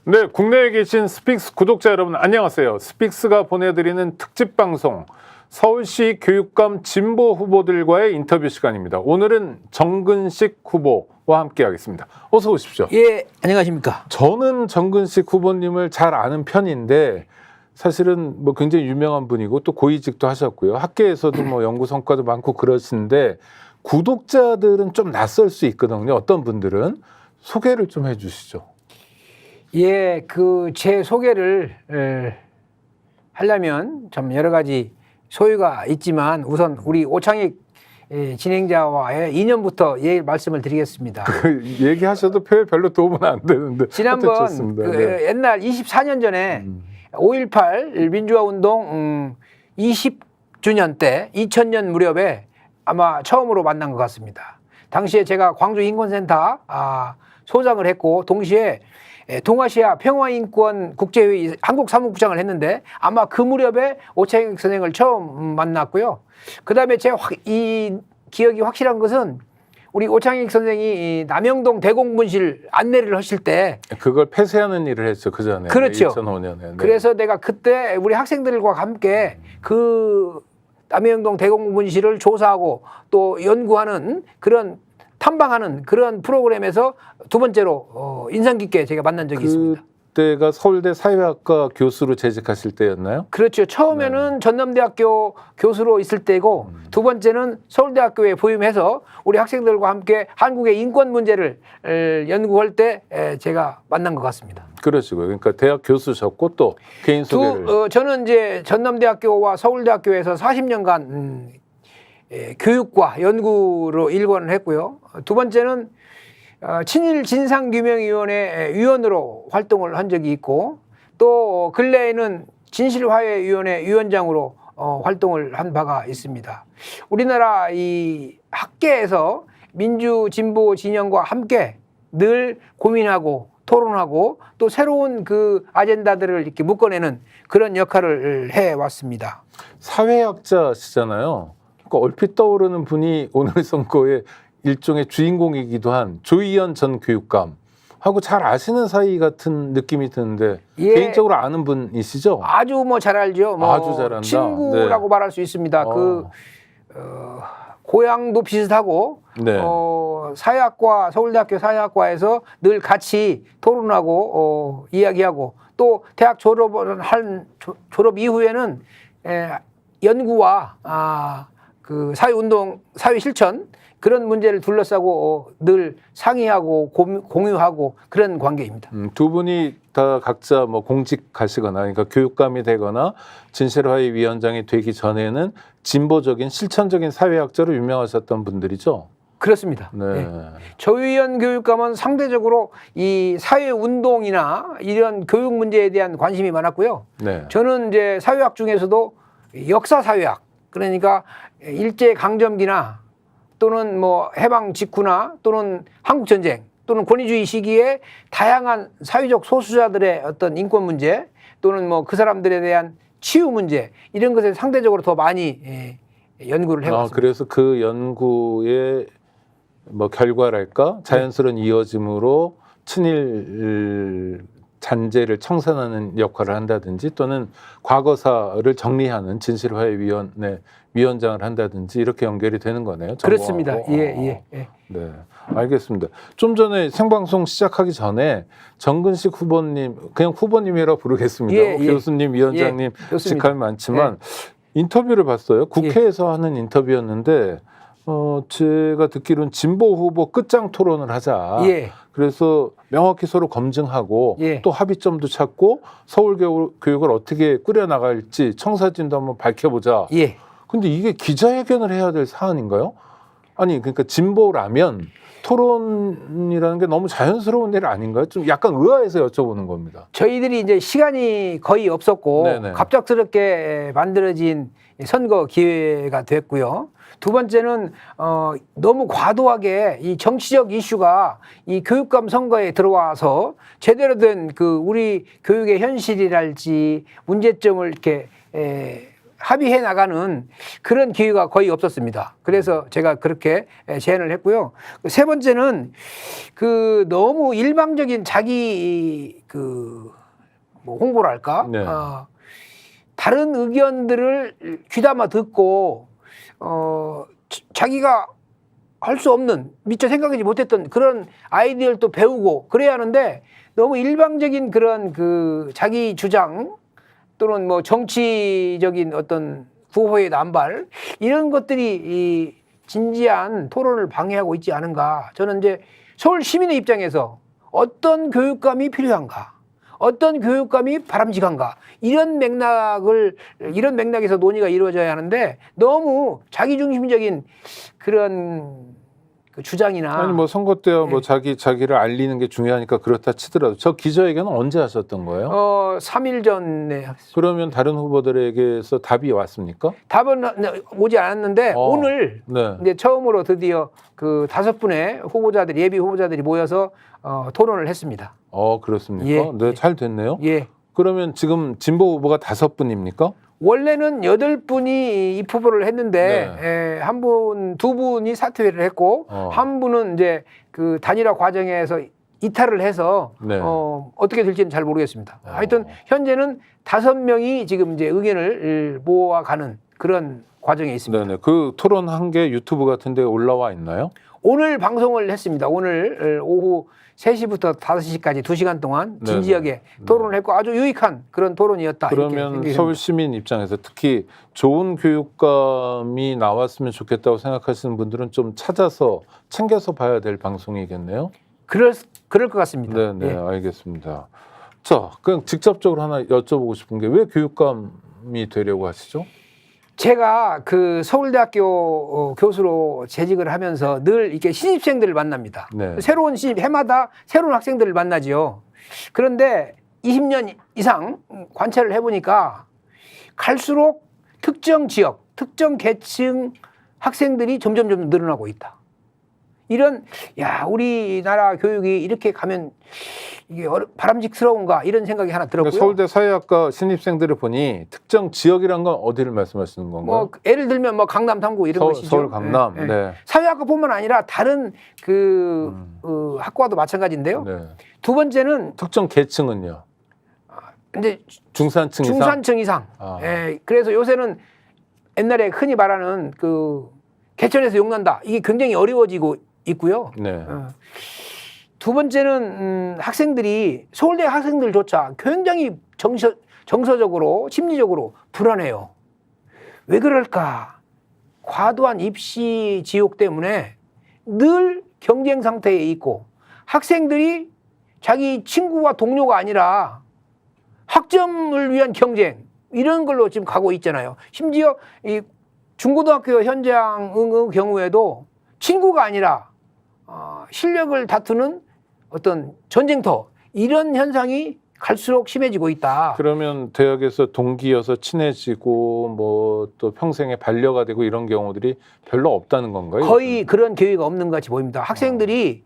네, 국내에 계신 스픽스 구독자 여러분 안녕하세요. 스픽스가 보내드리는 특집 방송 서울시 교육감 진보 후보들과의 인터뷰 시간입니다. 오늘은 정근식 후보와 함께하겠습니다. 어서 오십시오. 예, 안녕하십니까. 저는 정근식 후보님을 잘 아는 편인데 사실은 뭐 굉장히 유명한 분이고 또 고위직도 하셨고요. 학계에서도 뭐 연구 성과도 많고 그러신데 구독자들은 좀 낯설 수 있거든요. 어떤 분들은 소개를 좀 해주시죠. 예, 제 소개를 하려면 좀 여러 가지 소유가 있지만 우선 우리 오창익 진행자와의 인연부터 말씀을 드리겠습니다. 얘기하셔도 별로 도움은 안 되는데. 지난번 네. 옛날 24년 전에 5.18 민주화 운동 20주년 때 2000년 무렵에 아마 처음으로 만난 것 같습니다. 당시에 제가 광주 인권센터 소장을 했고 동시에 동아시아 평화인권 국제회의 한국 사무국장을 했는데 아마 그 무렵에 오창익 선생을 처음 만났고요. 그 다음에 이 기억이 확실한 것은 우리 오창익 선생이 남영동 대공분실 안내를 하실 때 그걸 폐쇄하는 일을 했죠. 그 전에. 그렇죠. 2005년에. 네. 그래서 내가 그때 우리 학생들과 함께 그 남영동 대공분실을 조사하고 또 연구하는 그런 탐방하는 그런 프로그램에서 두 번째로 인상 깊게 제가 만난 적이 있습니다. 그때가 서울대 사회학과 교수로 재직하실 때였나요? 그렇죠. 처음에는 전남대학교 교수로 있을 때고 두 번째는 서울대학교에 부임해서 우리 학생들과 함께 한국의 인권 문제를 연구할 때 제가 만난 것 같습니다. 그러시고요. 그러니까 대학 교수셨고 또 개인 소개를. 저는 이제 전남대학교와 서울대학교에서 40년간 교육과 연구로 일관을 했고요. 두 번째는 친일 진상규명위원회 위원으로 활동을 한 적이 있고 또 근래에는 진실화해위원회 위원장으로 활동을 한 바가 있습니다. 우리나라 이 학계에서 민주 진보 진영과 함께 늘 고민하고 토론하고 또 새로운 그 아젠다들을 이렇게 묶어내는 그런 역할을 해왔습니다. 사회학자시잖아요. 그러니까 얼핏 떠오르는 분이 오늘 선거의 일종의 주인공이기도 한 조희연 전 교육감하고 잘 아시는 사이 같은 느낌이 드는데 개인적으로 아는 분이시죠? 아주 뭐 잘 알죠. 아주 잘 안다. 친구라고 네. 말할 수 있습니다. 고향도 비슷하고 네. 사회학과 서울대학교 사회학과에서 늘 같이 토론하고 이야기하고 또 대학 졸업 이후에는 연구와 그 사회운동, 사회실천 그런 문제를 둘러싸고 늘 상의하고 공유하고 그런 관계입니다. 두 분이 다 각자 뭐 공직하시거나 그러니까 교육감이 되거나 진실화해위원장이 되기 전에는 진보적인 실천적인 사회학자로 유명하셨던 분들이죠. 그렇습니다. 네. 네. 조희연 교육감은 상대적으로 이 사회운동이나 이런 교육 문제에 대한 관심이 많았고요. 네. 저는 이제 사회학 중에서도 역사사회학 그러니까 일제강점기나 또는 뭐 해방 직후나 또는 한국전쟁 또는 권위주의 시기에 다양한 사회적 소수자들의 어떤 인권 문제 또는 뭐 그 사람들에 대한 치유 문제 이런 것에 상대적으로 더 많이 연구를 해왔습니다. 그래서 그 연구의 뭐 결과랄까 자연스러운 이어짐으로 친일 잔재를 청산하는 역할을 한다든지 또는 과거사를 정리하는 진실화해위원회 위원장을 한다든지 이렇게 연결이 되는 거네요. 그렇습니다. 예. 네, 알겠습니다. 좀 전에 생방송 시작하기 전에 정근식 후보님, 그냥 후보님이라고 부르겠습니다. 교수님, 위원장님 직함이 많지만 인터뷰를 봤어요. 국회에서 하는 인터뷰였는데 제가 듣기로는 진보 후보 끝장 토론을 하자. 그래서 명확히 서로 검증하고 또 합의점도 찾고 서울 교육을 어떻게 꾸려나갈지 청사진도 한번 밝혀보자. 근데 이게 기자회견을 해야 될 사안인가요? 아니 그러니까 진보라면 토론이라는 게 너무 자연스러운 일 아닌가요? 좀 약간 의아해서 여쭤보는 겁니다. 저희들이 이제 시간이 거의 없었고 갑작스럽게 만들어진 선거 기회가 됐고요. 두 번째는 너무 과도하게 이 정치적 이슈가 이 교육감 선거에 들어와서 제대로 된 그 우리 교육의 현실이랄지 문제점을 이렇게 합의해 나가는 그런 기회가 거의 없었습니다. 그래서 제가 그렇게 제안을 했고요. 세 번째는 그 너무 일방적인 자기 뭐 홍보를 할까? 네. 다른 의견들을 귀담아 듣고 자기가 할 수 없는 미처 생각하지 못했던 그런 아이디어를 또 배우고 그래야 하는데 너무 일방적인 그런 그 자기 주장 또는 뭐 정치적인 어떤 구호의 남발 이런 것들이 이 진지한 토론을 방해하고 있지 않은가. 저는 이제 서울 시민의 입장에서 어떤 교육감이 필요한가, 어떤 교육감이 바람직한가 이런 맥락에서 논의가 이루어져야 하는데 너무 자기중심적인 그런 그 주장이나 아니 뭐 선거 때야 뭐 자기를 알리는 게 중요하니까 그렇다 치더라도 저 기자회견은 언제 하셨던 거예요? 3일 전에 그러면 다른 후보들에게서 답이 왔습니까? 답은 오지 않았는데 오늘 네. 이제 처음으로 드디어 그 5분의 후보자들 예비 후보자들이 모여서 토론을 했습니다. 그렇습니까? 예. 네, 잘 됐네요. 예. 그러면 지금 진보 후보가 5분입니까? 원래는 8분이 입후보를 했는데 한 분, 두 분이 사퇴를 했고 한 분은 이제 그 단일화 과정에서 이탈을 해서 네. 어떻게 될지는 잘 모르겠습니다. 하여튼 현재는 5명이 지금 이제 의견을 모아가는 그런 과정에 있습니다. 네네. 그 토론한 게 유튜브 같은 데 올라와 있나요? 오늘 방송을 했습니다. 오늘 오후 3시부터 5시까지 2시간 동안 진지하게 토론을 했고 아주 유익한 그런 토론이었다. 그러면 서울 시민 입장에서 특히 좋은 교육감이 나왔으면 좋겠다고 생각하시는 분들은 좀 찾아서 챙겨서 봐야 될 방송이겠네요. 그럴 것 같습니다. 네네, 알겠습니다. 자, 그냥 직접적으로 하나 여쭤보고 싶은 게 왜 교육감이 되려고 하시죠? 제가 그 서울대학교 교수로 재직을 하면서 늘 이렇게 신입생들을 만납니다. 네. 새로운 해마다 새로운 학생들을 만나지요. 그런데 20년 이상 관찰을 해보니까 갈수록 특정 지역, 특정 계층 학생들이 점점 늘어나고 있다. 이런 우리나라 교육이 이렇게 가면 이게 바람직스러운가 이런 생각이 하나 들었고요. 그러니까 서울대 사회학과 신입생들을 보니 특정 지역이란 건 어디를 말씀하시는 건가요? 뭐 예를 들면 뭐 강남 3구 이런 것이죠. 서울 강남. 네. 네. 사회학과뿐만 아니라 다른 학과도 마찬가지인데요. 네. 두 번째는 특정 계층은요? 이제 중산층 이상. 중산층 이상. 그래서 요새는 옛날에 흔히 말하는 그 개천에서 용난다. 이게 굉장히 어려워지고 있고요. 네. 두 번째는 학생들이 서울대 학생들조차 굉장히 정서적으로 심리적으로 불안해요. 왜 그럴까? 과도한 입시 지옥 때문에 늘 경쟁 상태에 있고 학생들이 자기 친구와 동료가 아니라 학점을 위한 경쟁 이런 걸로 지금 가고 있잖아요. 심지어 이 중고등학교 현장의 경우에도 친구가 아니라 실력을 다투는 어떤 전쟁터 이런 현상이 갈수록 심해지고 있다. 그러면 대학에서 동기여서 친해지고 뭐 또 평생에 반려가 되고 이런 경우들이 별로 없다는 건가요? 거의 그런 기회가 없는 것 같이 보입니다. 학생들이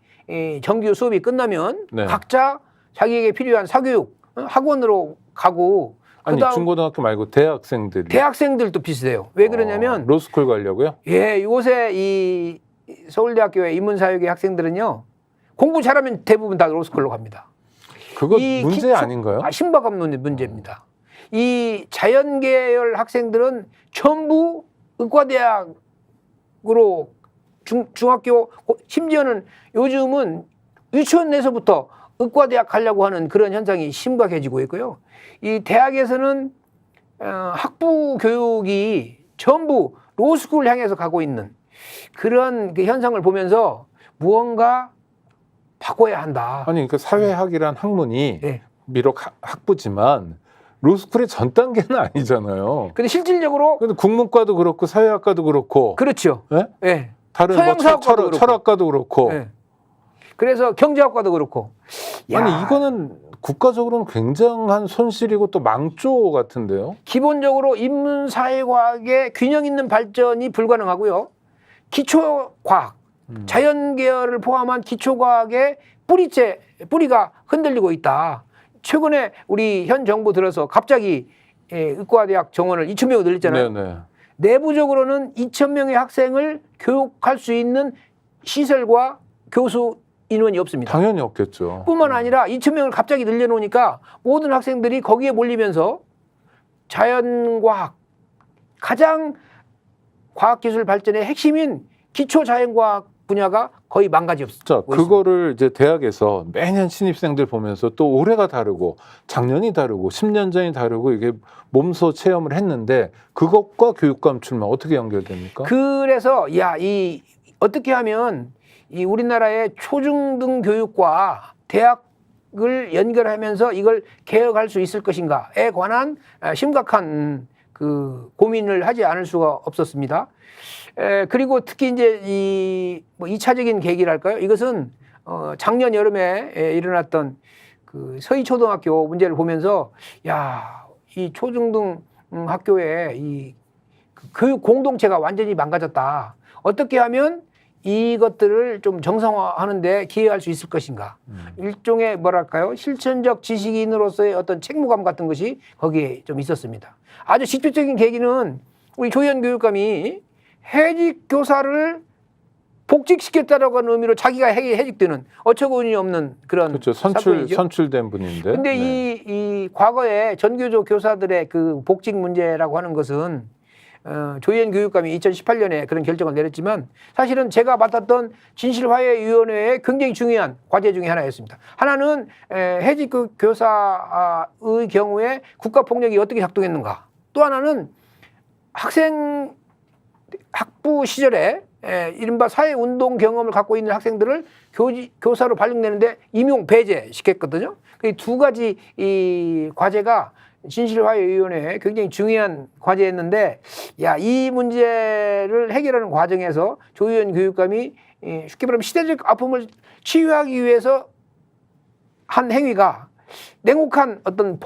정규 수업이 끝나면 각자 자기에게 필요한 사교육 학원으로 가고 아니 중고등학교 말고 대학생들이 대학생들도 비슷해요. 왜 그러냐면 로스쿨 가려고요? 요새 이 서울대학교의 인문사회계 학생들은요 공부 잘하면 대부분 다 로스쿨로 갑니다. 그거 문제 아닌가요? 심각한 문제입니다. 이 자연계열 학생들은 전부 의과대학으로 중학교 심지어는 요즘은 유치원 내에서부터 의과대학 가려고 하는 그런 현상이 심각해지고 있고요. 이 대학에서는 학부 교육이 전부 로스쿨을 향해서 가고 있는 그런 그 현상을 보면서 무언가 바꿔야 한다. 아니 그러니까 사회학이란 학문이 비록 학부지만 로스쿨의 전 단계는 아니잖아요. 근데 실질적으로 근데 국문과도 그렇고 사회학과도 그렇고 그렇죠. 다른 뭐 철학과도 그렇고. 그래서 경제학과도 그렇고. 아니 이거는 국가적으로는 굉장한 손실이고 또 망조 같은데요. 기본적으로 인문사회과학의 균형 있는 발전이 불가능하고요. 기초과학, 자연계열을 포함한 기초과학의 뿌리가 흔들리고 있다. 최근에 우리 현 정부 들어서 갑자기 의과대학 정원을 2,000명을 늘렸잖아요. 네네. 내부적으로는 2,000명의 학생을 교육할 수 있는 시설과 교수 인원이 없습니다. 당연히 없겠죠. 뿐만 아니라 2,000명을 갑자기 늘려놓으니까 모든 학생들이 거기에 몰리면서 자연과학, 가장 과학기술 발전의 핵심인 기초자연과학 분야가 거의 망가졌습니다. 자, 그거를 이제 대학에서 매년 신입생들 보면서 또 올해가 다르고 작년이 다르고 10년 전이 다르고 이게 몸소 체험을 했는데 그것과 교육감 출마 어떻게 연결됩니까? 그래서 이 어떻게 하면 이 우리나라의 초중등 교육과 대학을 연결하면서 이걸 개혁할 수 있을 것인가에 관한 심각한 그 고민을 하지 않을 수가 없었습니다. 그리고 특히 이제 뭐 2차적인 계기랄까요? 이것은 작년 여름에 일어났던 그 서희초등학교 문제를 보면서 이 초중등 학교의 이 교육 공동체가 완전히 망가졌다. 어떻게 하면 이것들을 좀 정상화하는데 기여할 수 있을 것인가? 일종의 뭐랄까요? 실천적 지식인으로서의 어떤 책무감 같은 것이 거기에 좀 있었습니다. 아주 직접적인 계기는 우리 조희연 교육감이 해직 교사를 복직시켰다라고 하는 의미로 자기가 해직되는 어처구니 없는 그런 그렇죠. 사건이죠. 선출된 분인데. 근데 네. 이 과거에 전교조 교사들의 그 복직 문제라고 하는 것은 조희연 교육감이 2018년에 그런 결정을 내렸지만 사실은 제가 맡았던 진실화해위원회의 굉장히 중요한 과제 중에 하나였습니다. 하나는 해직 교사의 경우에 국가폭력이 어떻게 작동했는가. 또 하나는 학부 시절에 이른바 사회운동 경험을 갖고 있는 학생들을 교사로 발령내는데 임용 배제시켰거든요. 그 두 가지 이 과제가 진실화해위원회에 굉장히 중요한 과제였는데 이 문제를 해결하는 과정에서 조희연 교육감이 쉽게 말하면 시대적 아픔을 치유하기 위해서 한 행위가 냉혹한 어떤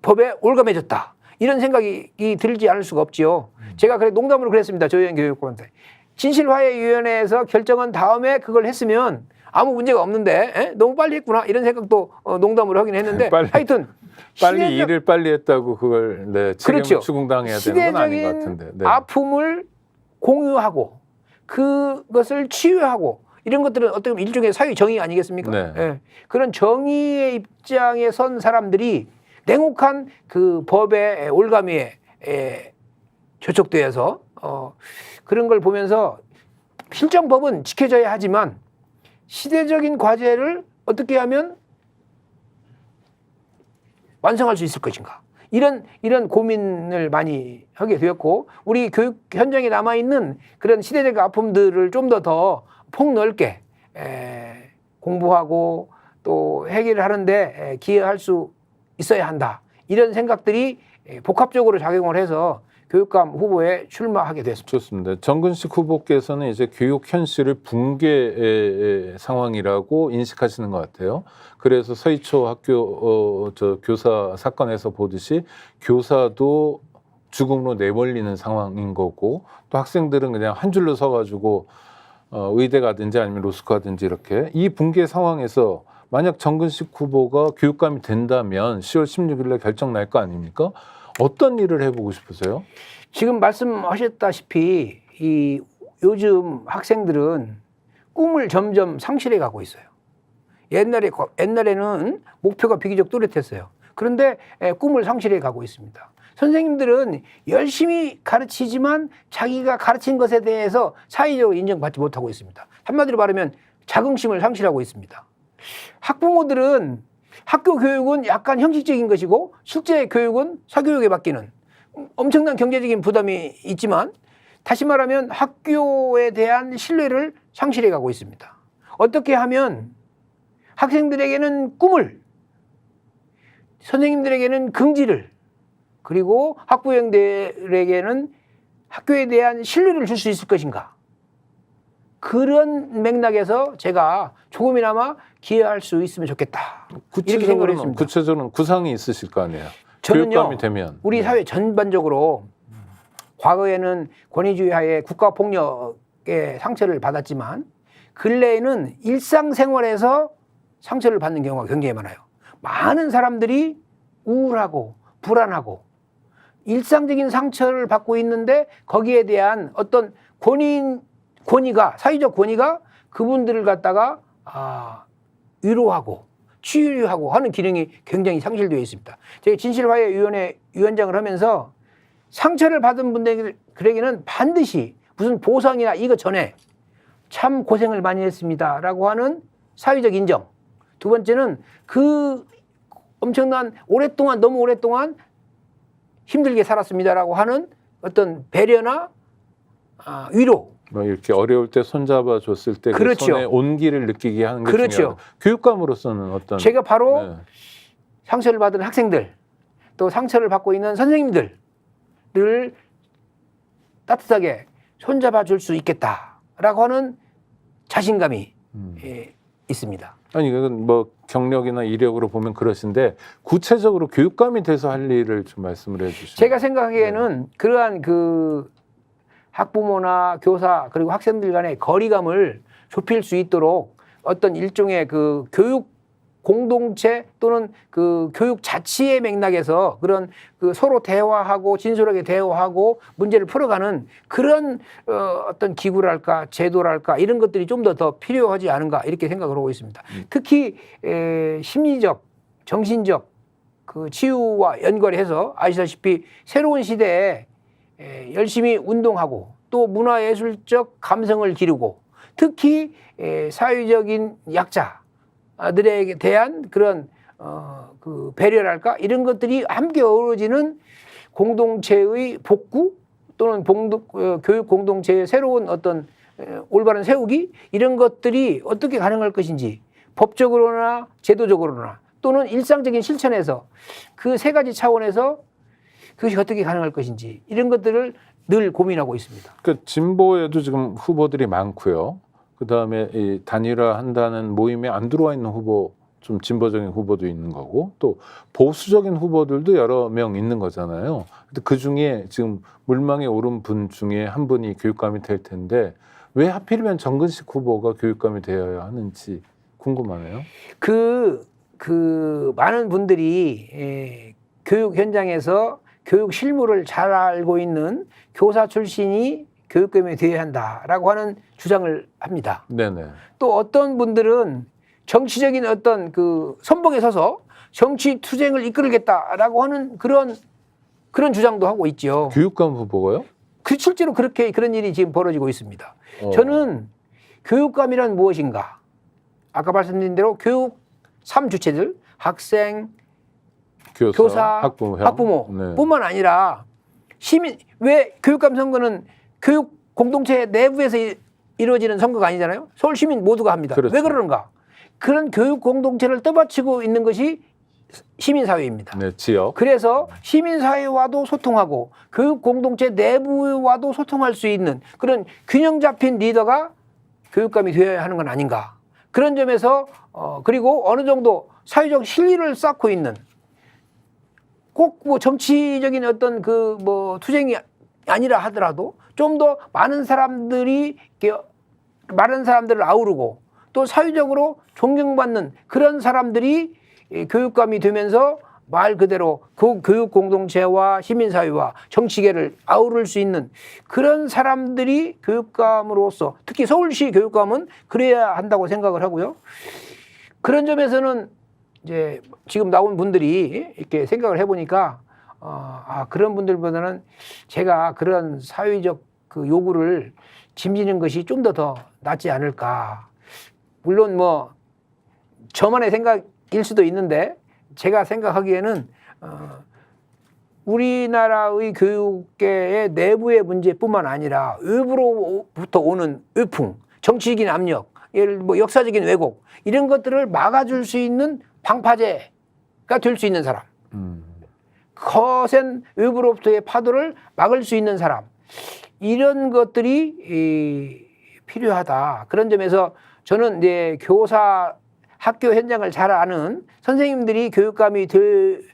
법에 올감해졌다. 이런 생각이 들지 않을 수가 없지요. 제가 그래 농담으로 그랬습니다. 조희연 교육감한테. 진실화해위원회에서 결정한 다음에 그걸 했으면 아무 문제가 없는데 너무 빨리 했구나 이런 생각도 농담으로 하긴 했는데 하여튼 빨리 일을 빨리 했다고 그걸 책임을 그렇죠. 추궁당해야 되는 건 아닌 것 같은데. 네. 아픔을 공유하고 그것을 치유하고 이런 것들은 어떻게 보면 일종의 사회 정의 아니겠습니까? 네. 네. 그런 정의의 입장에 선 사람들이 냉혹한 그 법의 올가미에 저촉되어서 그런 걸 보면서 실정법은 지켜져야 하지만 시대적인 과제를 어떻게 하면 완성할 수 있을 것인가. 이런 고민을 많이 하게 되었고 우리 교육 현장에 남아있는 그런 시대적 아픔들을 좀 더 폭넓게 공부하고 또 해결을 하는데 기여할 수 있어야 한다. 이런 생각들이 복합적으로 작용을 해서 교육감 후보에 출마하게 됐습니다. 좋습니다. 정근식 후보께서는 이제 교육 현실을 붕괴 상황이라고 인식하시는 것 같아요. 그래서 서희초 학교 교사 사건에서 보듯이 교사도 죽음으로 내몰리는 상황인 거고 또 학생들은 그냥 한 줄로 서가지고 의대 가든지 아니면 로스쿨 가든지 이렇게 이 붕괴 상황에서 만약 정근식 후보가 교육감이 된다면 10월 16일에 결정 날 거 아닙니까? 어떤 일을 해보고 싶으세요? 지금 말씀하셨다시피 요즘 학생들은 꿈을 점점 상실해 가고 있어요. 옛날에는 목표가 비교적 뚜렷했어요. 그런데 꿈을 상실해 가고 있습니다. 선생님들은 열심히 가르치지만 자기가 가르친 것에 대해서 사회적으로 인정받지 못하고 있습니다. 한마디로 말하면 자긍심을 상실하고 있습니다. 학부모들은 학교 교육은 약간 형식적인 것이고 실제 교육은 사교육에 맡기는 엄청난 경제적인 부담이 있지만 다시 말하면 학교에 대한 신뢰를 상실해 가고 있습니다. 어떻게 하면 학생들에게는 꿈을, 선생님들에게는 긍지를, 그리고 학부형들에게는 학교에 대한 신뢰를 줄 수 있을 것인가? 그런 맥락에서 제가 조금이나마 기여할 수 있으면 좋겠다. 이렇게 생각을 했습니다. 구체적으로는 구상이 있으실 거 아니에요. 저는요, 교육감이 되면. 우리 사회 전반적으로 과거에는 권위주의 하에 국가폭력의 상처를 받았지만 근래에는 일상생활에서 상처를 받는 경우가 굉장히 많아요. 많은 사람들이 우울하고 불안하고 일상적인 상처를 받고 있는데 거기에 대한 어떤 권위가 사회적 권위가 그분들을 갖다가 위로하고 치유하고 하는 기능이 굉장히 상실되어 있습니다. 제가 진실화해위원회 위원장을 하면서 상처를 받은 분들에게는 반드시 무슨 보상이나 이거 전에 참 고생을 많이 했습니다라고 하는 사회적 인정. 두 번째는 그 엄청난 너무 오랫동안 힘들게 살았습니다라고 하는 어떤 배려나 위로. 뭐 이렇게 어려울 때 손잡아 줬을 때 그렇죠. 그 손의 온기를 느끼게 하는 게 그렇죠. 중요하다. 교육감으로서는 어떤 제가 바로 네. 상처를 받은 학생들 또 상처를 받고 있는 선생님들을 따뜻하게 손잡아 줄 수 있겠다라고 하는 자신감이 있습니다. 아니 이건 뭐 경력이나 이력으로 보면 그러신데 구체적으로 교육감이 돼서 할 일을 좀 말씀을 해주시면. 제가 생각하기에는 그러한 그 학부모나 교사 그리고 학생들 간의 거리감을 좁힐 수 있도록 어떤 일종의 그 교육 공동체 또는 그 교육 자치의 맥락에서 그런 그 서로 대화하고 진솔하게 대화하고 문제를 풀어가는 그런 어떤 기구랄까 제도랄까 이런 것들이 좀 더 필요하지 않은가 이렇게 생각을 하고 있습니다. 특히 심리적, 정신적 그 치유와 연결해서 아시다시피 새로운 시대에 열심히 운동하고 또 문화예술적 감성을 기르고 특히 사회적인 약자들에 대한 그런 그 배려랄까 이런 것들이 함께 어우러지는 공동체의 복구 또는 교육 공동체의 새로운 어떤 올바른 세우기 이런 것들이 어떻게 가능할 것인지 법적으로나 제도적으로나 또는 일상적인 실천에서 그 세 가지 차원에서 그것이 어떻게 가능할 것인지 이런 것들을 늘 고민하고 있습니다. 그 진보에도 지금 후보들이 많고요. 그 다음에 이 단일화한다는 모임에 안 들어와 있는 후보, 좀 진보적인 후보도 있는 거고, 또 보수적인 후보들도 여러 명 있는 거잖아요. 근데 그 중에 지금 물망에 오른 분 중에 한 분이 교육감이 될 텐데 왜 하필이면 정근식 후보가 교육감이 되어야 하는지 궁금하네요. 그 많은 분들이 교육 현장에서 교육 실무를 잘 알고 있는 교사 출신이 교육감이 되어야 한다라고 하는 주장을 합니다. 네네. 또 어떤 분들은 정치적인 어떤 그 선봉에 서서 정치 투쟁을 이끌겠다라고 하는 그런 주장도 하고 있죠. 교육감 후보가요? 실제로 그런 일이 지금 벌어지고 있습니다. 저는 교육감이란 무엇인가? 아까 말씀드린 대로 교육 3주체들 학생, 교사, 학부모뿐만 아니라 시민. 왜 교육감 선거는 교육 공동체 내부에서 이루어지는 선거가 아니잖아요. 서울 시민 모두가 합니다. 그렇죠. 왜 그러는가? 그런 교육 공동체를 떠받치고 있는 것이 시민사회입니다. 네, 지역. 그래서 시민사회와도 소통하고 교육 공동체 내부와도 소통할 수 있는 그런 균형 잡힌 리더가 교육감이 되어야 하는 건 아닌가. 그런 점에서 그리고 어느 정도 사회적 실리를 쌓고 있는 꼭 뭐 정치적인 어떤 그 뭐 투쟁이 아니라 하더라도 좀 더 많은 사람들을 아우르고 또 사회적으로 존경받는 그런 사람들이 교육감이 되면서 말 그대로 그 교육 공동체와 시민사회와 정치계를 아우를 수 있는 그런 사람들이 교육감으로서 특히 서울시 교육감은 그래야 한다고 생각을 하고요. 그런 점에서는 이제 지금 나온 분들이 이렇게 생각을 해보니까 그런 분들보다는 제가 그런 사회적 그 요구를 짐지는 것이 좀 더 낫지 않을까. 물론 뭐 저만의 생각일 수도 있는데 제가 생각하기에는 우리나라의 교육계의 내부의 문제뿐만 아니라 외부로부터 오는 외풍, 정치적인 압력, 뭐 역사적인 왜곡 이런 것들을 막아줄 수 있는 방파제가 될 수 있는 사람, 거센 외부로부터의 파도를 막을 수 있는 사람, 이런 것들이 필요하다. 그런 점에서 저는 이제 교사 학교 현장을 잘 아는 선생님들이 교육감이 될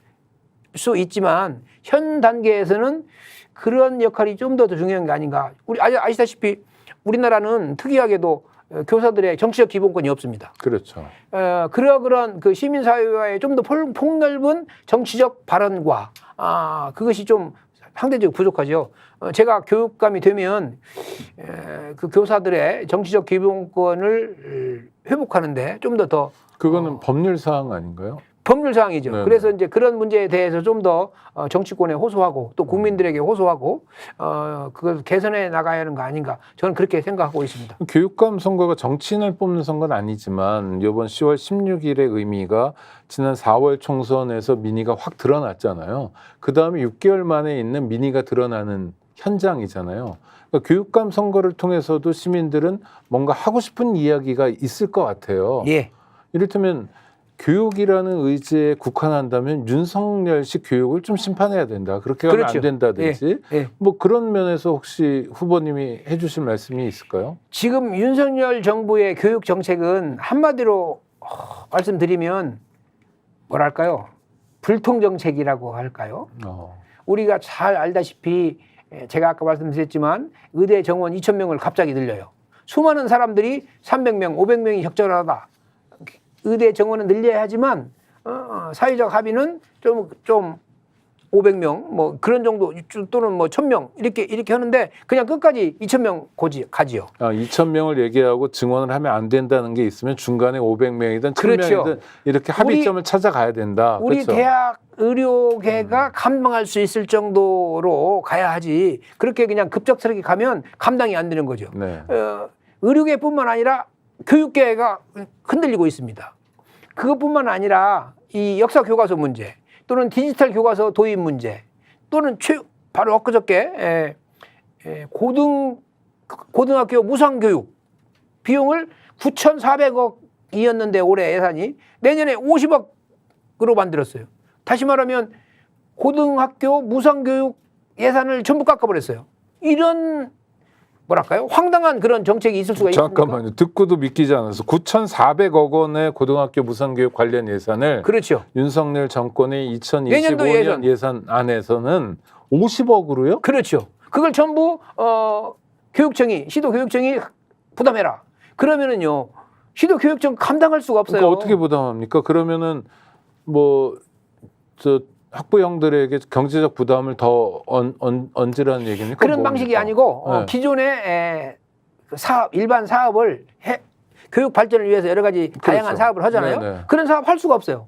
수 있지만 현 단계에서는 그런 역할이 좀 더 중요한 게 아닌가. 우리 아시다시피 우리나라는 특이하게도 교사들의 정치적 기본권이 없습니다. 그렇죠. 그런 그 시민사회와의 좀 더 폭넓은 정치적 발언과 그것이 좀 상대적으로 부족하죠. 제가 교육감이 되면 그 교사들의 정치적 기본권을 회복하는데 좀 더 그거는 법률 사항 아닌가요? 법률 사항이죠. 네네. 그래서 이제 그런 문제에 대해서 좀 더 정치권에 호소하고 또 국민들에게 호소하고 그걸 개선해 나가야 하는 거 아닌가 저는 그렇게 생각하고 있습니다. 교육감 선거가 정치인을 뽑는 선거는 아니지만 이번 10월 16일의 의미가 지난 4월 총선에서 민의가 확 드러났잖아요. 그 다음에 6개월 만에 있는 민의가 드러나는 현장이잖아요. 그러니까 교육감 선거를 통해서도 시민들은 뭔가 하고 싶은 이야기가 있을 것 같아요. 예. 이를테면 교육이라는 의지에 국한한다면 윤석열식 교육을 좀 심판해야 된다. 그렇게 하면 그렇죠. 안 된다든지 예. 뭐 그런 면에서 혹시 후보님이 해주실 말씀이 있을까요? 지금 윤석열 정부의 교육 정책은 한마디로 말씀드리면 뭐랄까요? 불통 정책이라고 할까요? 우리가 잘 알다시피 제가 아까 말씀드렸지만 의대 정원 2,000명을 갑자기 늘려요. 수많은 사람들이 300명, 500명이 적절하다. 의대 정원은 늘려야 하지만 사회적 합의는 좀 500명 뭐 그런 정도 또는 뭐 1,000명 이렇게 하는데 그냥 끝까지 2,000명 가지요. 2,000명을 얘기하고 증원을 하면 안 된다는 게 있으면 중간에 500명이든 1,000명이든 그렇죠. 이렇게 합의점을 찾아가야 된다. 우리 그렇죠? 대학 의료계가 감당할 수 있을 정도로 가야 하지 그렇게 그냥 급작스럽게 가면 감당이 안 되는 거죠. 네. 의료계뿐만 아니라 교육계가 흔들리고 있습니다. 그것뿐만 아니라 이 역사 교과서 문제 또는 디지털 교과서 도입 문제 또는 바로 엊그저께 고등학교 무상교육 비용을 9,400억이었는데 올해 예산이 내년에 50억으로 만들었어요. 다시 말하면 고등학교 무상교육 예산을 전부 깎아버렸어요. 이런 뭐랄까요? 황당한 그런 정책이 있을 수가 있습니까? 잠깐만요. 듣고도 믿기지 않아서 9,400억 원의 고등학교 무상교육 관련 예산을 그렇죠. 윤석열 정권의 내년도 2025년 예산 안에서는 50억으로요? 그렇죠. 그걸 전부 시도교육청이 부담해라. 그러면은요. 시도교육청 감당할 수가 없어요. 그러니까 어떻게 부담합니까? 그러면은 학부형들에게 경제적 부담을 더 얹으라는 얘기입니까? 그런 뭡니까? 방식이 아니고 네. 기존의 일반 사업을 교육 발전을 위해서 여러 가지 다양한 그렇죠. 사업을 하잖아요. 네네. 그런 사업 할 수가 없어요.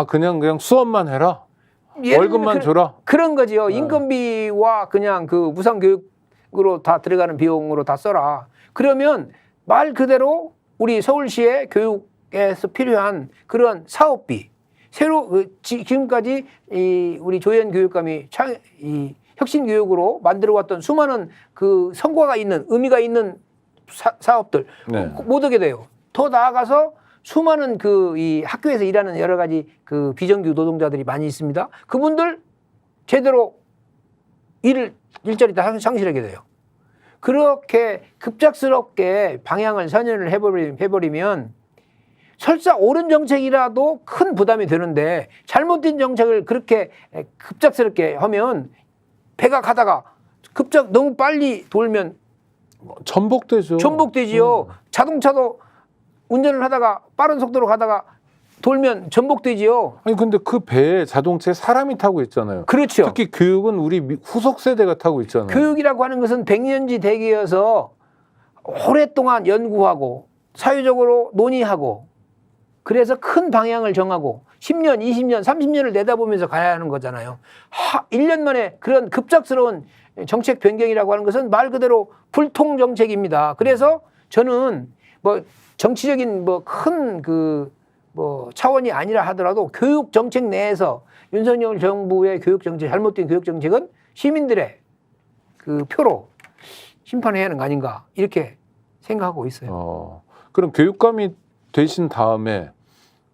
그냥 수업만 해라. 월급만 줘라. 그런 거지요. 인건비와 그냥 그 무상교육으로 다 들어가는 비용으로 다 써라. 그러면 말 그대로 우리 서울시의 교육에서 필요한 그런 사업비 지금까지 우리 조현 교육감이 혁신교육으로 만들어왔던 수많은 그 성과가 있는 의미가 있는 사업들 네. 못 오게 돼요. 더 나아가서 수많은 이 학교에서 일하는 여러 가지 그 비정규 노동자들이 많이 있습니다. 그분들 제대로 일자리 다 상실하게 돼요. 그렇게 급작스럽게 방향을 선연을 해버리면 설사 옳은 정책이라도 큰 부담이 되는데 잘못된 정책을 그렇게 급작스럽게 하면 배가 가다가 너무 빨리 돌면 전복되죠. 전복되지요. 자동차도 운전을 하다가 빠른 속도로 가다가 돌면 전복되지요. 아니 근데 그 배에 자동차에 사람이 타고 있잖아요. 그렇죠. 특히 교육은 우리 후속 세대가 타고 있잖아요. 교육이라고 하는 것은 백년지 대계여서 오랫동안 연구하고 사회적으로 논의하고 그래서 큰 방향을 정하고 10년, 20년, 30년을 내다보면서 가야 하는 거잖아요. 1년 만에 그런 급작스러운 정책 변경이라고 하는 것은 말 그대로 불통 정책입니다. 그래서 저는 정치적인 큰 차원이 아니라 하더라도 교육 정책 내에서 윤석열 정부의 교육 정책, 잘못된 교육 정책은 시민들의 그 표로 심판해야 하는 거 아닌가 이렇게 생각하고 있어요. 그럼 교육감이 되신 다음에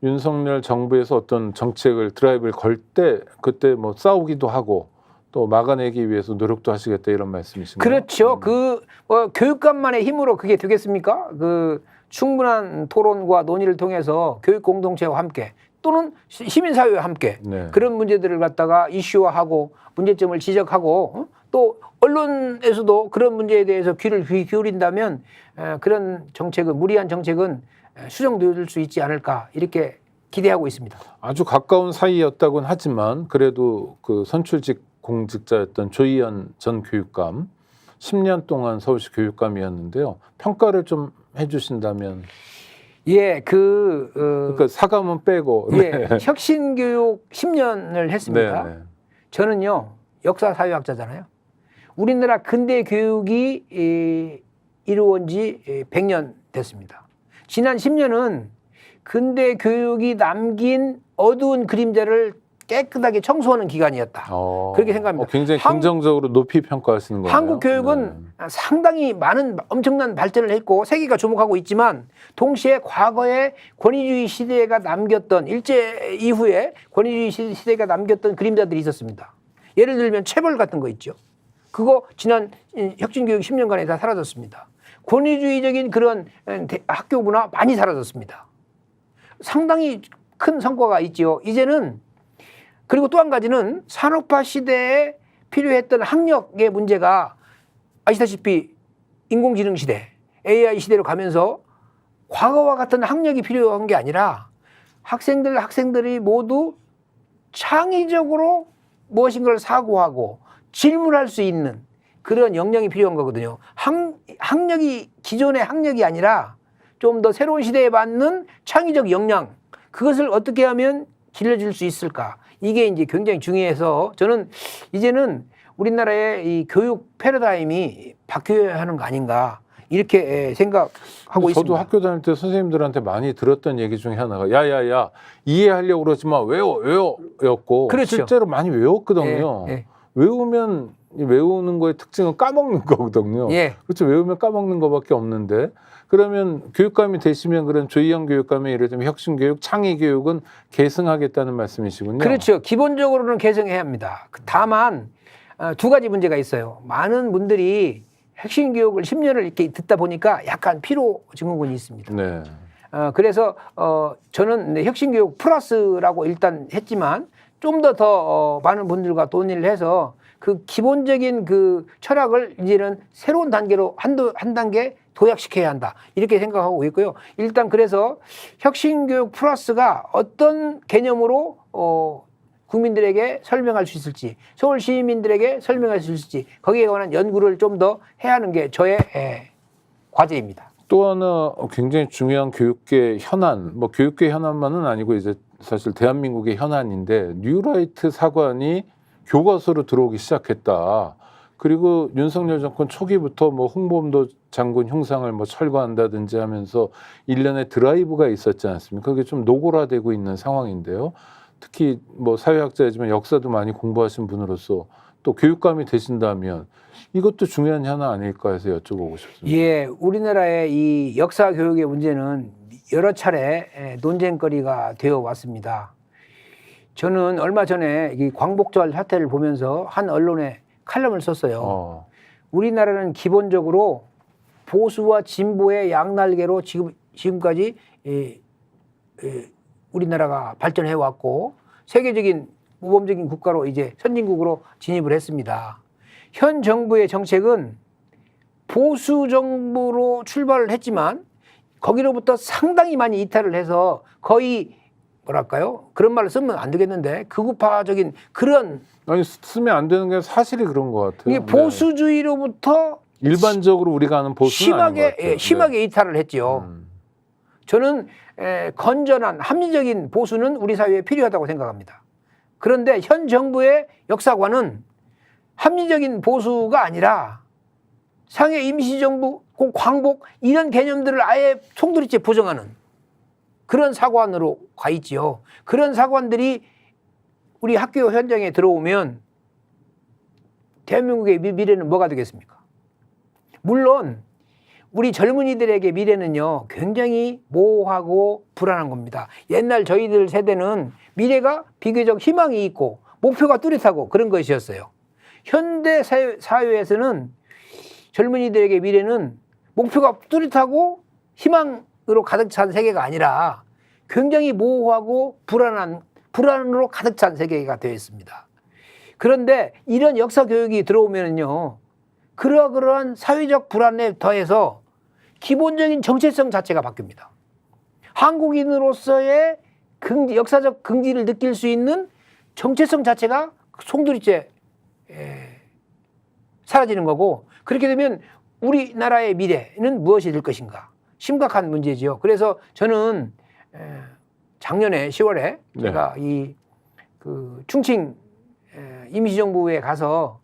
윤석열 정부에서 어떤 정책을 드라이브를 걸 때 그때 싸우기도 하고 또 막아내기 위해서 노력도 하시겠다 이런 말씀이신가요? 그렇죠. 교육감만의 힘으로 그게 되겠습니까? 충분한 토론과 논의를 통해서 교육 공동체와 함께 또는 시민사회와 함께 네. 그런 문제들을 갖다가 이슈화하고 문제점을 지적하고 또 언론에서도 그런 문제에 대해서 귀를 기울인다면 그런 정책은 무리한 정책은 수정될 수 있지 않을까 이렇게 기대하고 있습니다. 아주 가까운 사이였다고는 하지만 그래도 그 선출직 공직자였던 조희연 전 교육감 10년 동안 서울시 교육감이었는데요. 평가를 좀 해주신다면. 예, 그러니까 사감은 빼고. 예, 네. 혁신교육 10년을 했습니다. 네, 네. 저는요 역사사회학자잖아요. 우리나라 근대 교육이 이루어진 지 100년 됐습니다. 지난 10년은 근대 교육이 남긴 어두운 그림자를 깨끗하게 청소하는 기간이었다. 그렇게 생각합니다. 굉장히 긍정적으로 높이 평가하시는 거예요. 한국 교육은 상당히 많은 엄청난 발전을 했고 세계가 주목하고 있지만 동시에 과거에 권위주의 시대가 남겼던 일제 이후에 권위주의 시대가 남겼던 그림자들이 있었습니다. 예를 들면 체벌 같은 거 있죠. 그거 지난 혁신교육 10년간에 다 사라졌습니다. 권위주의적인 그런 학교 문화 많이 사라졌습니다. 상당히 큰 성과가 있죠. 이제는 그리고 또 한 가지는 산업화 시대에 필요했던 학력의 문제가 아시다시피 인공지능 시대, AI 시대로 가면서 과거와 같은 학력이 필요한 게 아니라 학생들이 모두 창의적으로 무엇인가를 사고하고 질문할 수 있는 그런 역량이 필요한 거거든요. 학력이 기존의 학력이 아니라 좀 더 새로운 시대에 맞는 창의적 역량, 그것을 어떻게 하면 길러줄 수 있을까? 이게 이제 굉장히 중요해서 저는 이제는 우리나라의 이 교육 패러다임이 바뀌어야 하는 거 아닌가 이렇게 생각하고 있습니다. 저도 학교 다닐 때 선생님들한테 많이 들었던 얘기 중에 하나가 야야야 이해하려고 그러지만 외워였고 그렇죠. 실제로 많이 외웠거든요. 예, 예. 외우면 외우는 거의 특징은 까먹는 거거든요. 예. 그렇죠. 외우면 까먹는 거밖에 없는데 그러면 교육감이 되시면 그런 조희연 교육감의 예를 들면 혁신교육, 창의교육은 계승하겠다는 말씀이시군요. 그렇죠. 기본적으로는 개성해야 합니다. 다만 두 가지 문제가 있어요. 많은 분들이 혁신교육을 10년을 이렇게 듣다 보니까 약간 피로 증후군이 있습니다. 네. 그래서 저는 혁신교육 플러스라고 일단 했지만 좀 더 많은 분들과 논의를 해서 그 기본적인 그 철학을 이제는 새로운 단계로 한 단계 도약시켜야 한다. 이렇게 생각하고 있고요. 일단 그래서 혁신교육 플러스가 어떤 개념으로 국민들에게 설명할 수 있을지, 서울 시민들에게 설명할 수 있을지 거기에 관한 연구를 좀 더 해야 하는 게 저의 과제입니다. 또 하나 굉장히 중요한 교육계 현안, 뭐 교육계 현안만은 아니고 이제 사실 대한민국의 현안인데 뉴라이트 사관이 교과서로 들어오기 시작했다. 그리고 윤석열 정권 초기부터 뭐 홍범도 장군 흉상을 뭐 철거한다든지 하면서 일련의 드라이브가 있었지 않습니까? 그게 좀 노골화되고 있는 상황인데요. 특히 뭐 사회학자이지만 역사도 많이 공부하신 분으로서 또 교육감이 되신다면 이것도 중요한 현안 아닐까 해서 여쭤보고 싶습니다. 예, 우리나라의 이 역사 교육의 문제는 여러 차례 논쟁거리가 되어 왔습니다. 저는 얼마 전에 이 광복절 사태를 보면서 한 언론에 칼럼을 썼어요. 우리나라는 기본적으로 보수와 진보의 양날개로 지금까지 우리나라가 발전해 왔고 세계적인 모범적인 국가로 이제 선진국으로 진입을 했습니다. 현 정부의 정책은 보수 정부로 출발을 했지만 거기로부터 상당히 많이 이탈을 해서 거의 뭐랄까요? 그런 말을 쓰면 안 되겠는데 극우파적인 그런 아니 쓰면 안 되는 게 사실이 그런 것 같아요. 이게 보수주의로부터 일반적으로 우리가 아는 보수는 아닌 것 같아요. 심하게 이탈을 했죠. 저는 건전한 합리적인 보수는 우리 사회에 필요하다고 생각합니다. 그런데 현 정부의 역사관은 합리적인 보수가 아니라 상해 임시정부, 광복 이런 개념들을 아예 송두리째 부정하는 그런 사관으로 가 있지요. 그런 사관들이 우리 학교 현장에 들어오면 대한민국의 미래는 뭐가 되겠습니까? 물론 우리 젊은이들에게 미래는요 굉장히 모호하고 불안한 겁니다. 옛날 저희들 세대는 미래가 비교적 희망이 있고 목표가 뚜렷하고 그런 것이었어요. 현대 사회에서는 젊은이들에게 미래는 목표가 뚜렷하고 희망으로 가득 찬 세계가 아니라 굉장히 모호하고 불안으로 가득 찬 세계가 되어 있습니다. 그런데 이런 역사 교육이 들어오면요, 그러한 사회적 불안에 더해서 기본적인 정체성 자체가 바뀝니다. 한국인으로서의 역사적 긍지를 느낄 수 있는 정체성 자체가 송두리째 사라지는 거고, 그렇게 되면 우리나라의 미래는 무엇이 될 것인가? 심각한 문제지요. 그래서 저는 작년에 10월에 제가 이 충칭 임시정부에 가서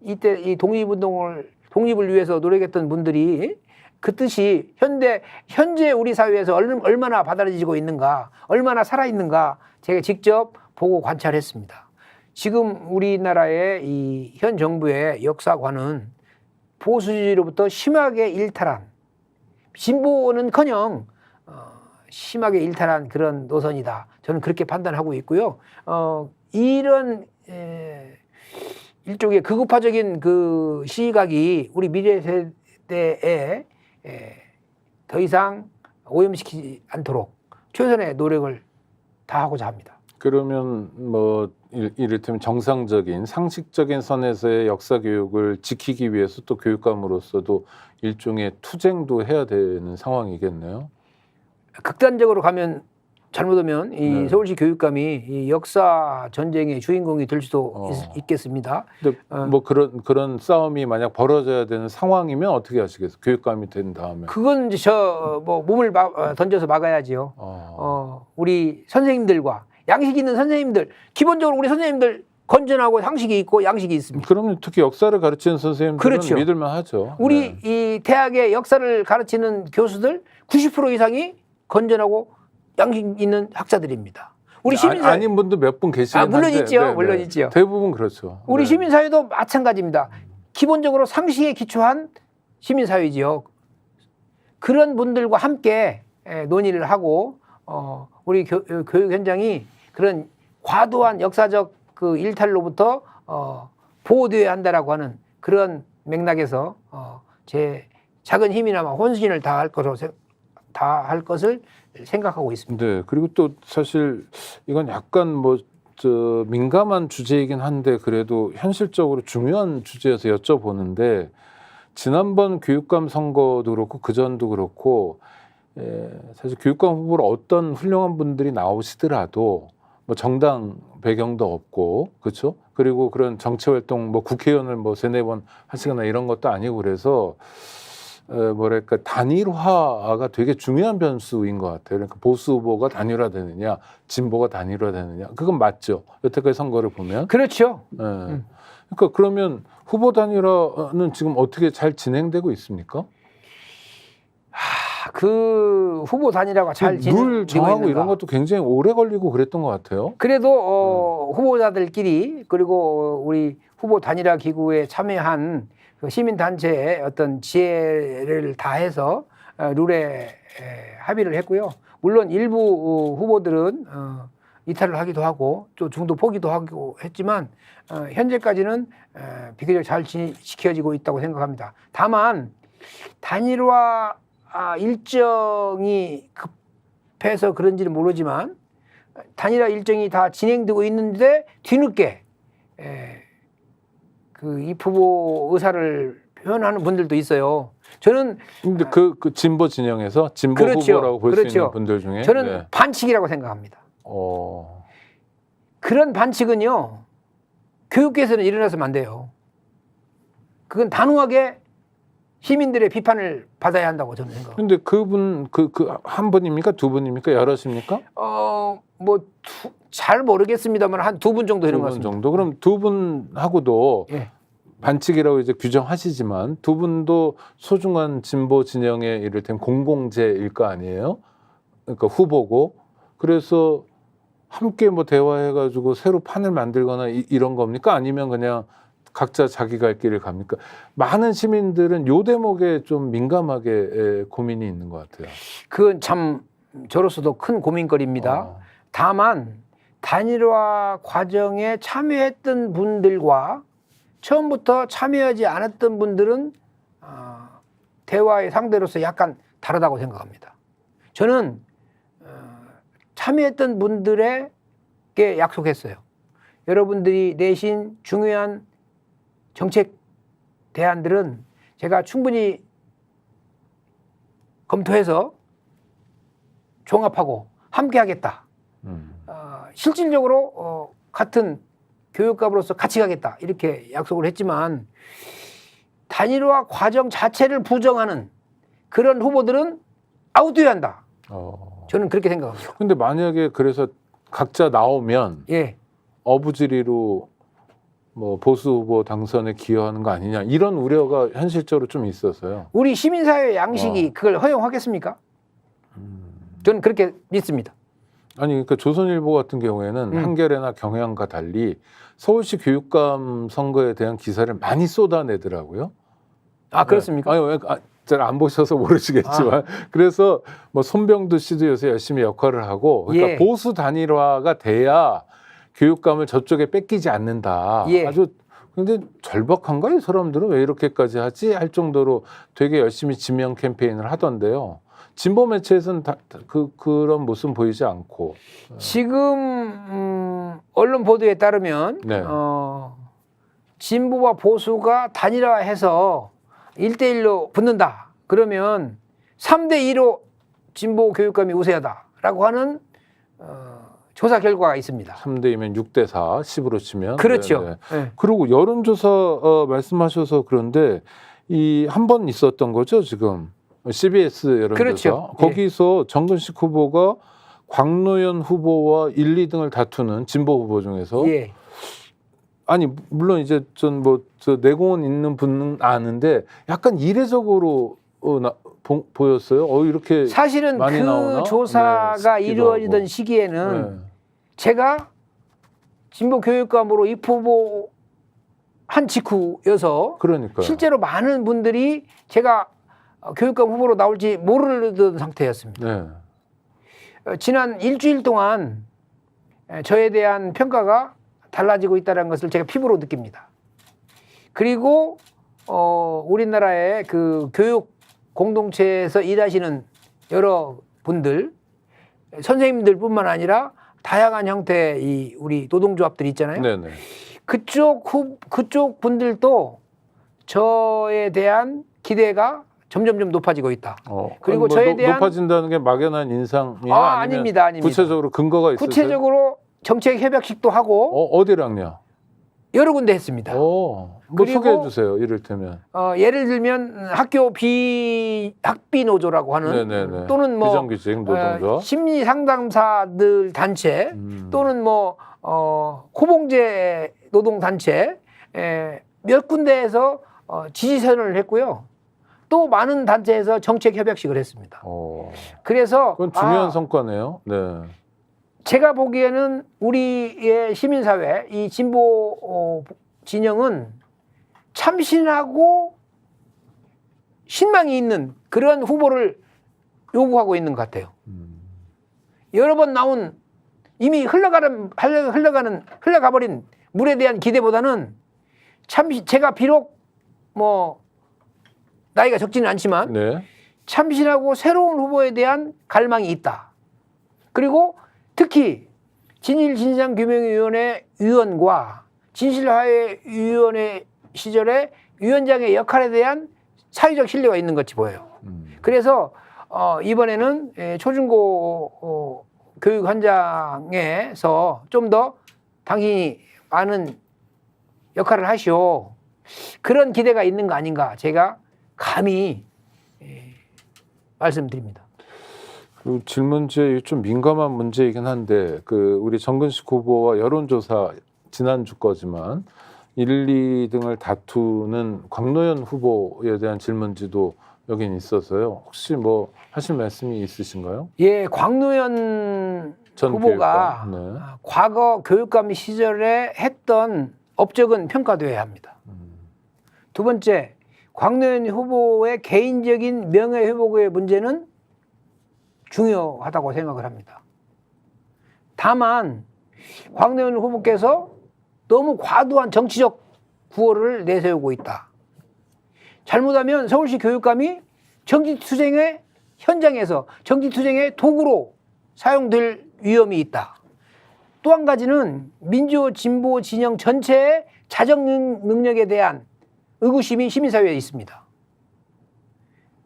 이때 이 독립을 위해서 노력했던 분들이 그 뜻이 현재 우리 사회에서 얼마나 받아들여지고 있는가, 얼마나 살아있는가 제가 직접 보고 관찰했습니다. 지금 우리나라의 이 현 정부의 역사관은 보수주의로부터 심하게 일탈한, 진보는커녕 심하게 일탈한 그런 노선이다. 저는 그렇게 판단하고 있고요. 이런 일종의 극우파적인 그 시각이 우리 미래 세대에 더 이상 오염시키지 않도록 최선의 노력을 다하고자 합니다. 그러면 뭐 이를테면 정상적인 상식적인 선에서의 역사 교육을 지키기 위해서 또 교육감으로서도 일종의 투쟁도 해야 되는 상황이겠네요. 극단적으로 가면 잘못하면 이 서울시 교육감이 이 역사 전쟁의 주인공이 될 수도 있겠습니다. 근데 뭐 그런 싸움이 만약 벌어져야 되는 상황이면 어떻게 하시겠어요? 교육감이 된 다음에. 그건 이제 몸을 던져서 막아야지요. 우리 선생님들과 양식 있는 선생님들, 기본적으로 우리 선생님들 건전하고 상식이 있고 양식이 있습니다. 그러면 특히 역사를 가르치는 선생님들은 믿을만 하죠. 우리 이 대학의 역사를 가르치는 교수들 90% 이상이 건전하고 양식 있는 학자들입니다. 우리 시민사회 아닌 분도 몇 분 계시긴 물론 한데, 있죠. 물론 있죠. 대부분 그렇죠. 우리 시민사회도 마찬가지입니다. 기본적으로 상식에 기초한 시민사회지요. 그런 분들과 함께 논의를 하고 우리 교육 현장이 그런 과도한 역사적 그 일탈로부터 보호되어야 한다라고 하는 그런 맥락에서 제 작은 힘이나마 혼신을 다할 것을 생각하고 있습니다. 네, 그리고 또 사실 이건 약간 민감한 주제이긴 한데 그래도 현실적으로 중요한 주제여서 여쭤보는데, 지난번 교육감 선거도 그렇고 그전도 그렇고 사실 교육감 후보로 어떤 훌륭한 분들이 나오시더라도 뭐 정당 배경도 없고, 그렇죠? 그리고 그런 정치 활동 국회의원을 세네 번 하시거나 이런 것도 아니고, 그래서 뭐랄까 단일화가 되게 중요한 변수인 것 같아요. 그러니까 보수 후보가 단일화되느냐, 진보가 단일화되느냐, 그건 맞죠. 여태까지 선거를 보면. 그렇죠. 그러니까 그러면 후보 단일화는 지금 어떻게 잘 진행되고 있습니까? 그 후보 단일화가 잘 룰 정하고 이런 것도 굉장히 오래 걸리고 그랬던 것 같아요. 그래도 후보자들끼리, 그리고 우리 후보 단일화 기구에 참여한 그 시민단체의 어떤 지혜를 다해서 룰에 합의를 했고요. 물론 일부 후보들은 이탈을 하기도 하고 또 중도 포기도 하고 했지만 현재까지는 비교적 잘 지켜지고 있다고 생각합니다. 다만 단일화 일정이 급해서 그런지는 모르지만 단일화 일정이 다 진행되고 있는데 뒤늦게 그 입 후보 의사를 표현하는 분들도 있어요. 저는 근데 그 진보 진영에서 진보 후보라고 볼 수 있는 분들 중에 저는 반칙이라고 생각합니다. 그런 반칙은요, 교육계에서는 일어나서는 안 돼요. 그건 단호하게 시민들의 비판을 받아야 한다고 저는 생각합니다. 근데 그분 한 분입니까? 두 분입니까? 여럿입니까? 잘 모르겠습니다만 한 두 분 정도 되는 것 같습니다. 정도. 그럼 두 분하고도 반칙이라고 이제 규정하시지만 두 분도 소중한 진보 진영의 이를테면 공공재일 거 아니에요? 그러니까 후보고, 그래서 함께 대화해가지고 새로 판을 만들거나 이런 겁니까? 아니면 그냥 각자 자기 갈 길을 갑니까? 많은 시민들은 요 대목에 좀 민감하게 고민이 있는 것 같아요. 그건 참 저로서도 큰 고민거리입니다. 다만 단일화 과정에 참여했던 분들과 처음부터 참여하지 않았던 분들은 대화의 상대로서 약간 다르다고 생각합니다. 저는 참여했던 분들에게 약속했어요. 여러분들이 내신 중요한 정책 대안들은 제가 충분히 검토해서 종합하고 함께 하겠다. 실질적으로 같은 교육감으로서 같이 가겠다. 이렇게 약속을 했지만 단일화 과정 자체를 부정하는 그런 후보들은 아웃돼야 한다. 저는 그렇게 생각합니다. 근데 만약에 그래서 각자 나오면 예. 어부지리로 뭐 보수 후보 당선에 기여하는 거 아니냐 이런 우려가 현실적으로 좀 있어서요. 우리 시민사회 양식이 그걸 허용하겠습니까? 저는 그렇게 믿습니다. 아니 그러니까 조선일보 같은 경우에는 한겨레나 경향과 달리 서울시 교육감 선거에 대한 기사를 많이 쏟아내더라고요. 아 그렇습니까? 아니 잘 안 보셔서 모르시겠지만 그래서 뭐 손병두 씨도 요새 열심히 역할을 하고 그러니까 예. 보수 단일화가 돼야 교육감을 저쪽에 뺏기지 않는다. 예. 아주 근데 절박한가 이 사람들은 왜 이렇게까지 하지 할 정도로 되게 열심히 지명 캠페인을 하던데요. 진보 매체에서는 그런 모습 보이지 않고 지금 언론 보도에 따르면 네. 진보와 보수가 단일화해서 1대1로 붙는다. 그러면 3대2로 진보 교육감이 우세하다라고 하는 조사 결과가 있습니다. 3대이면 6대4, 10으로 치면. 그렇죠. 네네. 네. 그리고 여론조사 말씀하셔서 그런데 이 한 번 있었던 거죠 지금 CBS 여론조사. 그렇죠. 거기서 정근식 후보가 광노현 후보와 1, 2등을 다투는 진보 후보 중에서 예. 아니 물론 이제 전 뭐 저 내공은 있는 분은 아는데 약간 이례적으로 보였어요. 이렇게 사실은 많이 그 나오나? 조사가 네, 이루어지던 하고. 시기에는 네. 제가 진보 교육감으로 입후보 한 직후여서 그러니까요. 실제로 많은 분들이 제가 교육감 후보로 나올지 모르던 상태였습니다. 네. 지난 일주일 동안 저에 대한 평가가 달라지고 있다는 것을 제가 피부로 느낍니다. 그리고 우리나라의 그 교육 공동체에서 일하시는 여러 분들, 선생님들뿐만 아니라 다양한 형태의 이 우리 노동조합들 있잖아요. 네네. 그쪽 분들도 저에 대한 기대가 점점점 높아지고 있다. 그리고 뭐 저에 대한 높아진다는 게 막연한 인상이에요? 아닙니다. 구체적으로 근거가 있어요? 구체적으로 정책 협약식도 하고 어디랑요? 여러 군데 했습니다. 뭐 그리고 소개해 주세요. 이를테면. 예를 들면 학교 학비 노조라고 하는 네네네. 또는 뭐 비정규직 노동조합. 심리 상담사들 단체 또는 뭐 코봉제 노동 단체 몇 군데에서 지지선언을 했고요. 또 많은 단체에서 정책 협약식을 했습니다. 그래서 그건 중요한 성과네요. 네. 제가 보기에는 우리의 시민사회 이 진보 진영은 참신하고 신망이 있는 그런 후보를 요구하고 있는 것 같아요. 여러 번 나온 이미 흘러가버린 물에 대한 기대보다는 제가 비록 뭐 나이가 적지는 않지만 네. 참신하고 새로운 후보에 대한 갈망이 있다. 그리고 특히 진실진상규명위원회 위원과 진실화해위원회 시절에 위원장의 역할에 대한 사회적 신뢰가 있는 것이 보여요. 그래서 이번에는 초중고 교육 현장에서 좀 더 당신이 많은 역할을 하시오. 그런 기대가 있는 거 아닌가 제가 감히 말씀드립니다. 그 질문지에 좀 민감한 문제이긴 한데 우리 정근식 후보와 여론조사 지난주 거지만 1, 2등을 다투는 광노현 후보에 대한 질문지도 여긴 있어서요. 혹시 뭐 하실 말씀이 있으신가요? 예, 광노현 전 후보가 교육감. 네. 과거 교육감 시절에 했던 업적은 평가돼야 합니다. 두 번째, 광노현 후보의 개인적인 명예회복의 문제는 중요하다고 생각을 합니다. 다만 광노현 후보께서 너무 과도한 정치적 구호를 내세우고 있다. 잘못하면 서울시 교육감이 정치투쟁의 현장에서 정치투쟁의 도구로 사용될 위험이 있다. 또 한 가지는 민주 진보 진영 전체의 자정 능력에 대한 의구심이 시민사회에 있습니다.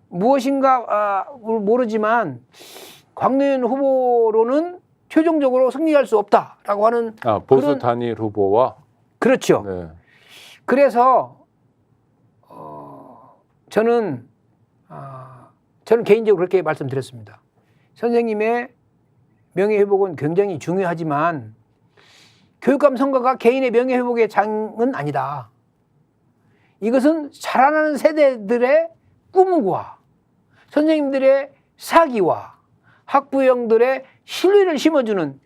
무엇인가 모르지만 광노현 후보로는 최종적으로 승리할 수 없다라고 하는 보수 단일 후보와 그렇죠. 네. 그래서 저는 개인적으로 그렇게 말씀드렸습니다. 선생님의 명예회복은 굉장히 중요하지만 교육감 선거가 개인의 명예회복의 장은 아니다. 이것은 자라나는 세대들의 꿈과 선생님들의 사기와 학부형들의 신뢰를 심어주는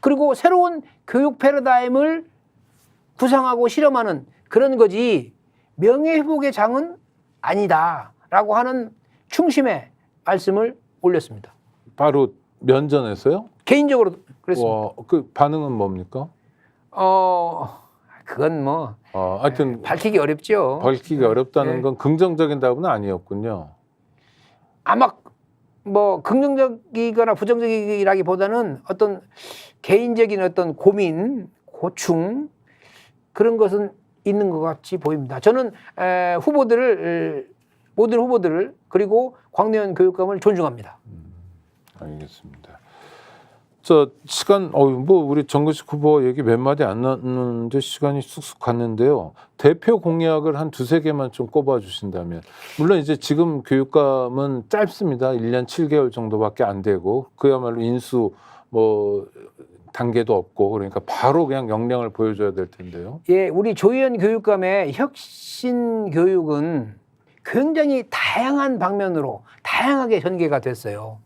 그리고 새로운 교육 패러다임을 구상하고 실험하는 그런 거지 명예회복의 장은 아니다라고 하는 충심의 말씀을 올렸습니다. 바로 면전에서요? 개인적으로 그랬습니다. 와, 그 반응은 뭡니까? 그건 뭐 하여튼 밝히기 어렵죠. 밝히기 어렵다는 네. 건 긍정적인 답은 아니었군요. 아마 뭐 긍정적이거나 부정적이라기보다는 어떤 개인적인 어떤 고민, 고충 그런 것은 있는 것 같이 보입니다. 저는 모든 후보들을 그리고 광노현 교육감을 존중합니다. 알겠습니다. 시간 뭐 우리 정근식 후보 얘기 몇 마디 안 나눴는데 시간이 쑥쑥 갔는데요. 대표 공약을 한 두세 개만 좀 꼽아 주신다면. 물론 이제 지금 교육감은 짧습니다. 1년 7개월 정도밖에 안 되고 그야말로 인수 뭐 단계도 없고 그러니까 바로 그냥 역량을 보여줘야 될 텐데요. 예, 우리 조희연 교육감의 혁신 교육은 굉장히 다양한 방면으로 다양하게 전개가 됐어요.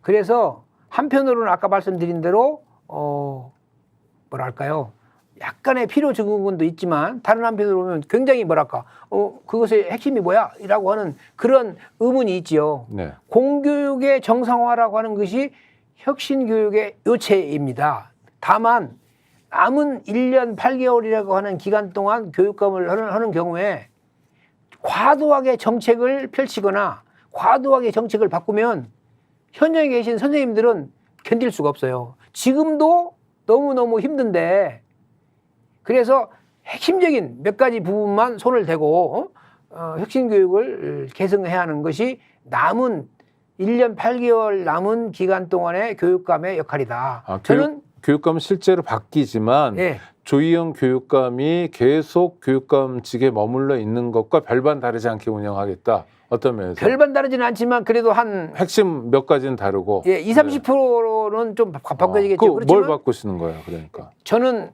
그래서 한편으로는 아까 말씀드린 대로 뭐랄까요, 약간의 필요 증후군도 있지만 다른 한편으로 보면 굉장히 뭐랄까 그것의 핵심이 뭐야? 이라고 하는 그런 의문이 있지요. 네. 공교육의 정상화라고 하는 것이 혁신교육의 요체입니다. 다만 남은 1년 8개월이라고 하는 기간 동안 교육감을 하는 경우에 과도하게 정책을 펼치거나 과도하게 정책을 바꾸면 현장에 계신 선생님들은 견딜 수가 없어요. 지금도 너무너무 힘든데 그래서 핵심적인 몇 가지 부분만 손을 대고 혁신교육을 개선해야 하는 것이 남은 1년 8개월 남은 기간 동안의 교육감의 역할이다. 저는 교육감은 실제로 바뀌지만 예. 조희연 교육감이 계속 교육감직에 머물러 있는 것과 별반 다르지 않게 운영하겠다. 어떤 면에서? 별반 다르지는 않지만 그래도 한 핵심 몇 가지는 다르고. 예, 20-30%는 좀 바꿔지겠죠. 뭘 바꾸시는 거예요, 그러니까? 저는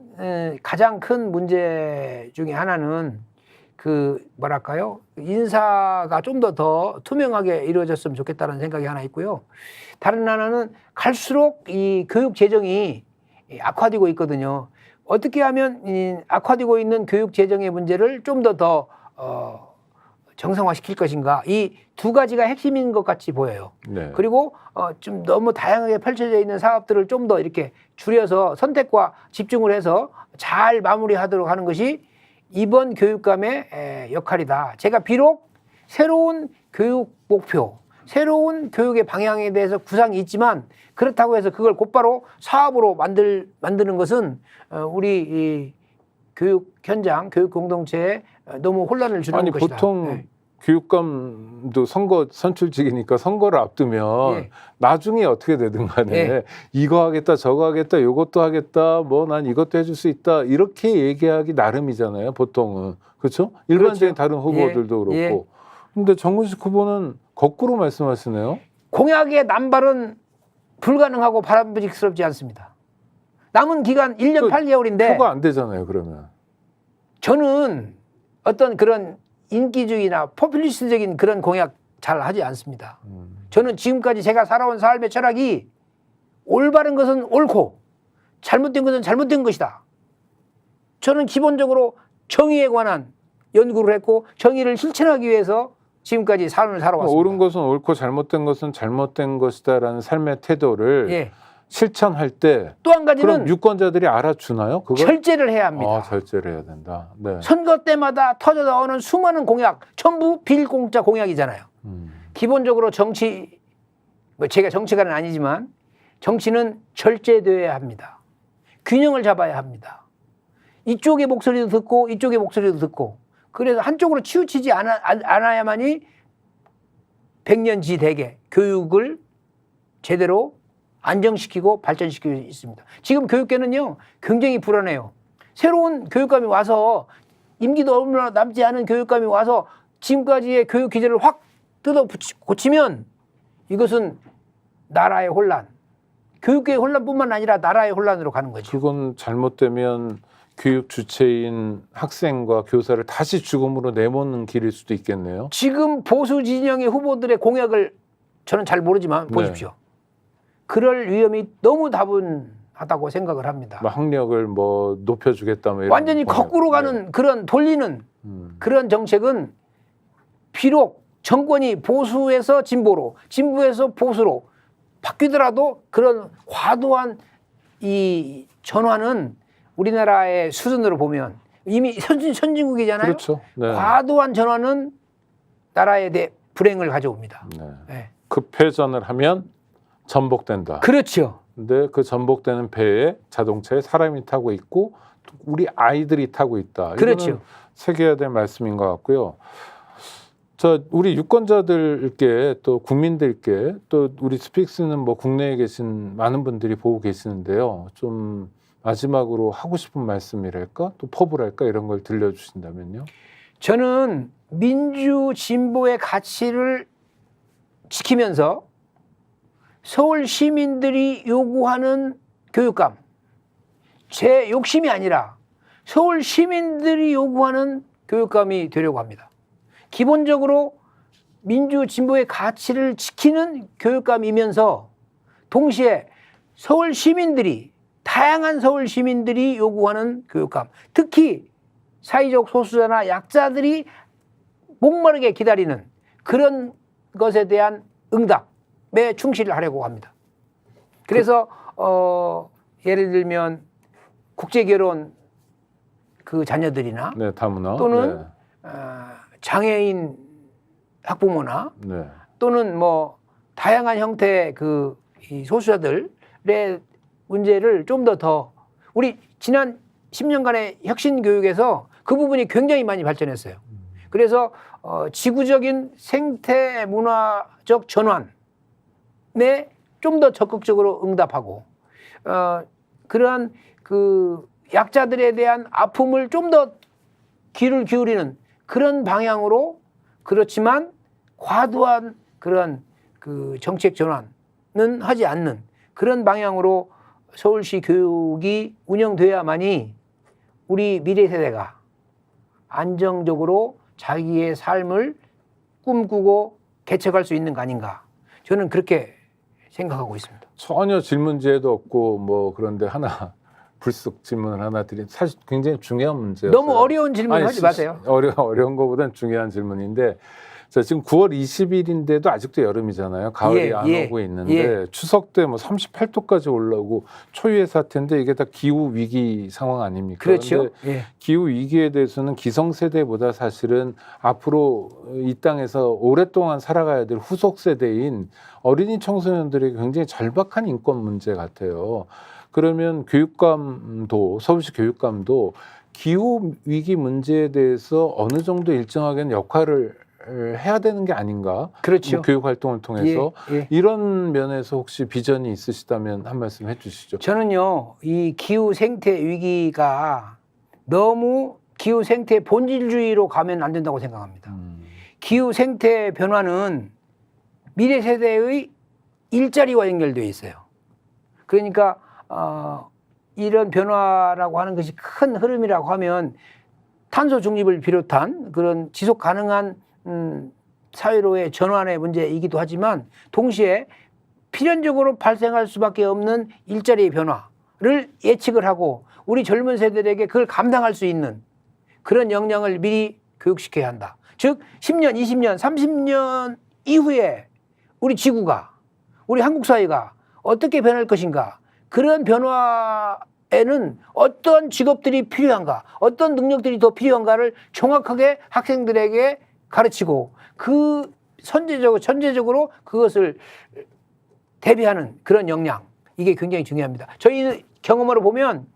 가장 큰 문제 중에 하나는 뭐랄까요? 인사가 좀 더 투명하게 이루어졌으면 좋겠다는 생각이 하나 있고요. 다른 하나는 갈수록 이 교육 재정이 악화되고 있거든요. 어떻게 하면 악화되고 있는 교육 재정의 문제를 좀 더 정상화시킬 것인가? 이 두 가지가 핵심인 것 같이 보여요. 네. 그리고 좀 너무 다양하게 펼쳐져 있는 사업들을 좀 더 이렇게 줄여서 선택과 집중을 해서 잘 마무리하도록 하는 것이 이번 교육감의 역할이다. 제가 비록 새로운 교육 목표, 새로운 교육의 방향에 대해서 구상이 있지만 그렇다고 해서 그걸 곧바로 사업으로 만드는 것은 우리 이 교육 현장, 교육 공동체에 너무 혼란을 주는 것이다. 보통 네. 교육감도 선거 선출직이니까 선거를 앞두면 예. 나중에 어떻게 되든 간에 예. 이거 하겠다 저거 하겠다 요것도 하겠다 뭐 난 이것도 해줄 수 있다 이렇게 얘기하기 나름이잖아요 보통은. 그렇죠? 일반적인 그렇죠. 다른 후보들도 그렇고. 예. 근데 정근식 후보는 거꾸로 말씀하시네요. 공약의 남발은 불가능하고 바람직스럽지 않습니다. 남은 기간 1년 8개월인데 표가 안 되잖아요 그러면. 저는 어떤 그런 인기주의나 포퓰리스트적인 그런 공약 잘 하지 않습니다. 저는 지금까지 제가 살아온 삶의 철학이 올바른 것은 옳고 잘못된 것은 잘못된 것이다. 저는 기본적으로 정의에 관한 연구를 했고 정의를 실천하기 위해서 지금까지 삶을 살아왔습니다. 옳은 것은 옳고 잘못된 것은 잘못된 것이다라는 삶의 태도를 예. 실천할 때 또 한 가지는 그럼 유권자들이 알아주나요? 그걸? 절제를 해야 합니다. 절제를 해야 된다. 네. 선거 때마다 터져 나오는 수많은 공약 전부 빌공짜 공약이잖아요. 기본적으로 제가 정치가는 아니지만 정치는 절제되어야 합니다. 균형을 잡아야 합니다. 이쪽의 목소리도 듣고 이쪽의 목소리도 듣고 그래서 한쪽으로 치우치지 않아야만이 백년지대계 교육을 제대로 안정시키고 발전시킬 수 있습니다. 지금 교육계는요 굉장히 불안해요. 새로운 교육감이 와서 임기도 얼마 남지 않은 교육감이 와서 지금까지의 교육 기제를 확 뜯어 고치면 이것은 나라의 혼란, 교육계의 혼란뿐만 아니라 나라의 혼란으로 가는 거죠. 그건 잘못되면 교육 주체인 학생과 교사를 다시 죽음으로 내모는 길일 수도 있겠네요. 지금 보수 진영의 후보들의 공약을 저는 잘 모르지만 보십시오. 네. 그럴 위험이 너무 다분하다고 생각을 합니다. 뭐 학력을 뭐 높여주겠다 뭐 이런 완전히 공약. 거꾸로 가는 그런 돌리는 그런 정책은 비록 정권이 보수에서 진보로, 진보에서 보수로 바뀌더라도 그런 과도한 이 전환은 우리나라의 수준으로 보면 이미 선진국이잖아요. 그렇죠. 네. 과도한 전환은 나라에 대해 불행을 가져옵니다. 네. 네. 급회전을 하면 전복된다. 그렇죠. 근데 그 전복되는 배에 자동차에 사람이 타고 있고 우리 아이들이 타고 있다. 그렇죠. 새겨야 될 말씀인 것 같고요. 우리 유권자들께 또 국민들께 또 우리 스픽스는 뭐 국내에 계신 많은 분들이 보고 계시는데요. 좀 마지막으로 하고 싶은 말씀이랄까 또 포부랄까 이런 걸 들려주신다면요. 저는 민주 진보의 가치를 지키면서 서울 시민들이 요구하는 교육감, 제 욕심이 아니라 서울 시민들이 요구하는 교육감이 되려고 합니다. 기본적으로 민주 진보의 가치를 지키는 교육감이면서 동시에 서울 시민들이 다양한 서울 시민들이 요구하는 교육감, 특히 사회적 소수자나 약자들이 목마르게 기다리는 그런 것에 대한 응답에 충실을 하려고 합니다. 그래서 예를 들면 국제결혼 그 자녀들이나 네, 다문화 또는 장애인 학부모나 네. 또는 뭐 다양한 형태의 그 이 소수자들의 문제를 좀 더 우리 지난 10년간의 혁신 교육에서 그 부분이 굉장히 많이 발전했어요. 그래서 지구적인 생태 문화적 전환에 좀 더 적극적으로 응답하고 그러한 그 약자들에 대한 아픔을 좀 더 귀를 기울이는 그런 방향으로 그렇지만 과도한 그런 그 정책 전환은 하지 않는 그런 방향으로 서울시 교육이 운영돼야만이 우리 미래 세대가 안정적으로 자기의 삶을 꿈꾸고 개척할 수 있는 거 아닌가. 저는 그렇게 생각하고 있습니다. 전혀 질문지에도 없고 뭐 그런데 하나 불쑥 질문을 하나 드린 사실 굉장히 중요한 문제였어요. 너무 어려운 질문 하지 마세요. 어려운 것보다는 중요한 질문인데 자, 지금 9월 20일인데도 아직도 여름이잖아요. 가을이 안 오고 있는데 추석 때 뭐 38도까지 올라오고 초유의 사태인데 이게 다 기후 위기 상황 아닙니까? 그렇죠. 기후 위기에 대해서는 기성세대보다 사실은 앞으로 이 땅에서 오랫동안 살아가야 될 후속 세대인 어린이 청소년들에게 굉장히 절박한 인권 문제 같아요. 그러면 교육감도 서울시 교육감도 기후 위기 문제에 대해서 어느 정도 일정하게는 역할을 해야 되는 게 아닌가? 그렇죠. 뭐 교육 활동을 통해서 이런 면에서 혹시 비전이 있으시다면 한 말씀 해주시죠. 저는요, 이 기후 생태 위기가 너무 기후 생태 본질주의로 가면 안 된다고 생각합니다. 기후 생태 변화는 미래 세대의 일자리와 연결되어 있어요. 그러니까 이런 변화라고 하는 것이 큰 흐름이라고 하면 탄소 중립을 비롯한 그런 지속 가능한 사회로의 전환의 문제이기도 하지만 동시에 필연적으로 발생할 수밖에 없는 일자리의 변화를 예측을 하고 우리 젊은 세대들에게 그걸 감당할 수 있는 그런 역량을 미리 교육시켜야 한다. 즉 10년, 20년, 30년 이후에 우리 지구가 우리 한국 사회가 어떻게 변할 것인가 그런 변화에는 어떤 직업들이 필요한가 어떤 능력들이 더 필요한가를 정확하게 학생들에게 가르치고 그 전제적으로 그것을 대비하는 그런 역량 이게 굉장히 중요합니다. 저희 경험으로 보면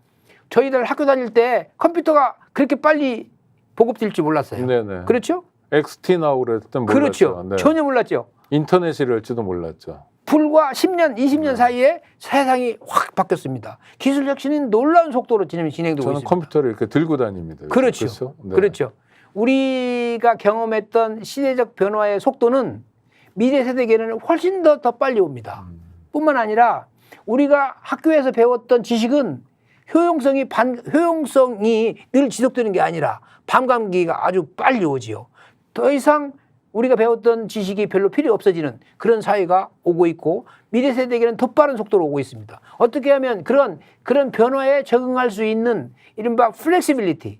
저희들 학교 다닐 때 컴퓨터가 그렇게 빨리 보급될 줄 몰랐어요. 네네. 그렇죠? XT 나오고 그럴 땐 몰랐죠. 그렇죠. 네. 전혀 몰랐죠. 인터넷이 이럴지도 몰랐죠. 불과 10년, 20년 사이에 세상이 확 바뀌었습니다. 기술 혁신이 놀라운 속도로 진행되고 저는 있습니다. 컴퓨터를 이렇게 들고 다닙니다. 그렇죠. 그렇죠? 네. 그렇죠. 우리가 경험했던 시대적 변화의 속도는 미래 세대에게는 훨씬 더 빨리 옵니다. 뿐만 아니라 우리가 학교에서 배웠던 지식은 효용성이 늘 지속되는 게 아니라 반감기가 아주 빨리 오지요. 더 이상 우리가 배웠던 지식이 별로 필요 없어지는 그런 사회가 오고 있고 미래 세대에게는 더 빠른 속도로 오고 있습니다. 어떻게 하면 그런 변화에 적응할 수 있는 이른바 플렉시빌리티,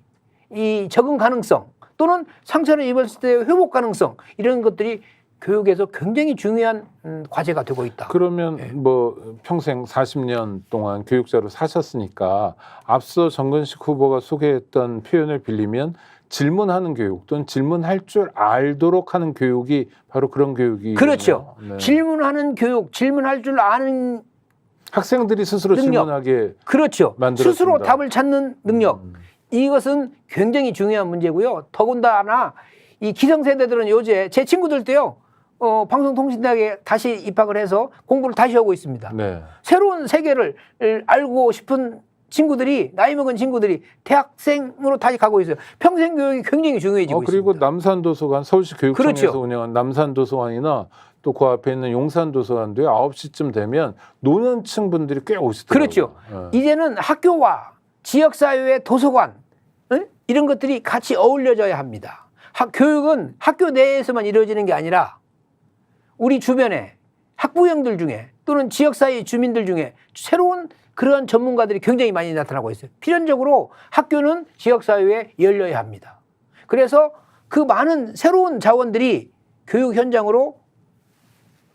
이 적응 가능성 또는 상처를 입었을 때의 회복 가능성 이런 것들이 교육에서 굉장히 중요한 과제가 되고 있다. 그러면 네. 뭐 평생 40년 동안 교육자로 사셨으니까 앞서 정근식 후보가 소개했던 표현을 빌리면 질문하는 교육 또는 질문할 줄 알도록 하는 교육이 바로 그런 교육이 그렇죠. 네. 질문하는 교육, 질문할 줄 아는 학생들이 스스로 능력. 질문하게 그렇죠. 만들어준다. 스스로 답을 찾는 능력. 이것은 굉장히 중요한 문제고요. 더군다나 이 기성세대들은 요새 제 친구들 때요. 방송통신대학에 다시 입학을 해서 공부를 다시 하고 있습니다. 네. 새로운 세계를 알고 싶은 친구들이 나이 먹은 친구들이 대학생으로 다시 가고 있어요. 평생 교육이 굉장히 중요해지고 그리고 있습니다. 남산도서관 서울시 교육청에서 그렇죠. 운영한 남산도서관이나 또 그 앞에 있는 용산도서관도요. 9시쯤 되면 노년층 분들이 꽤 오시더라고요. 그렇죠. 네. 이제는 학교와 지역사회의 도서관 이런 것들이 같이 어울려져야 합니다. 교육은 학교 내에서만 이루어지는 게 아니라 우리 주변에 학부형들 중에 또는 지역사회 주민들 중에 새로운 그런 전문가들이 굉장히 많이 나타나고 있어요. 필연적으로 학교는 지역사회에 열려야 합니다. 그래서 그 많은 새로운 자원들이 교육 현장으로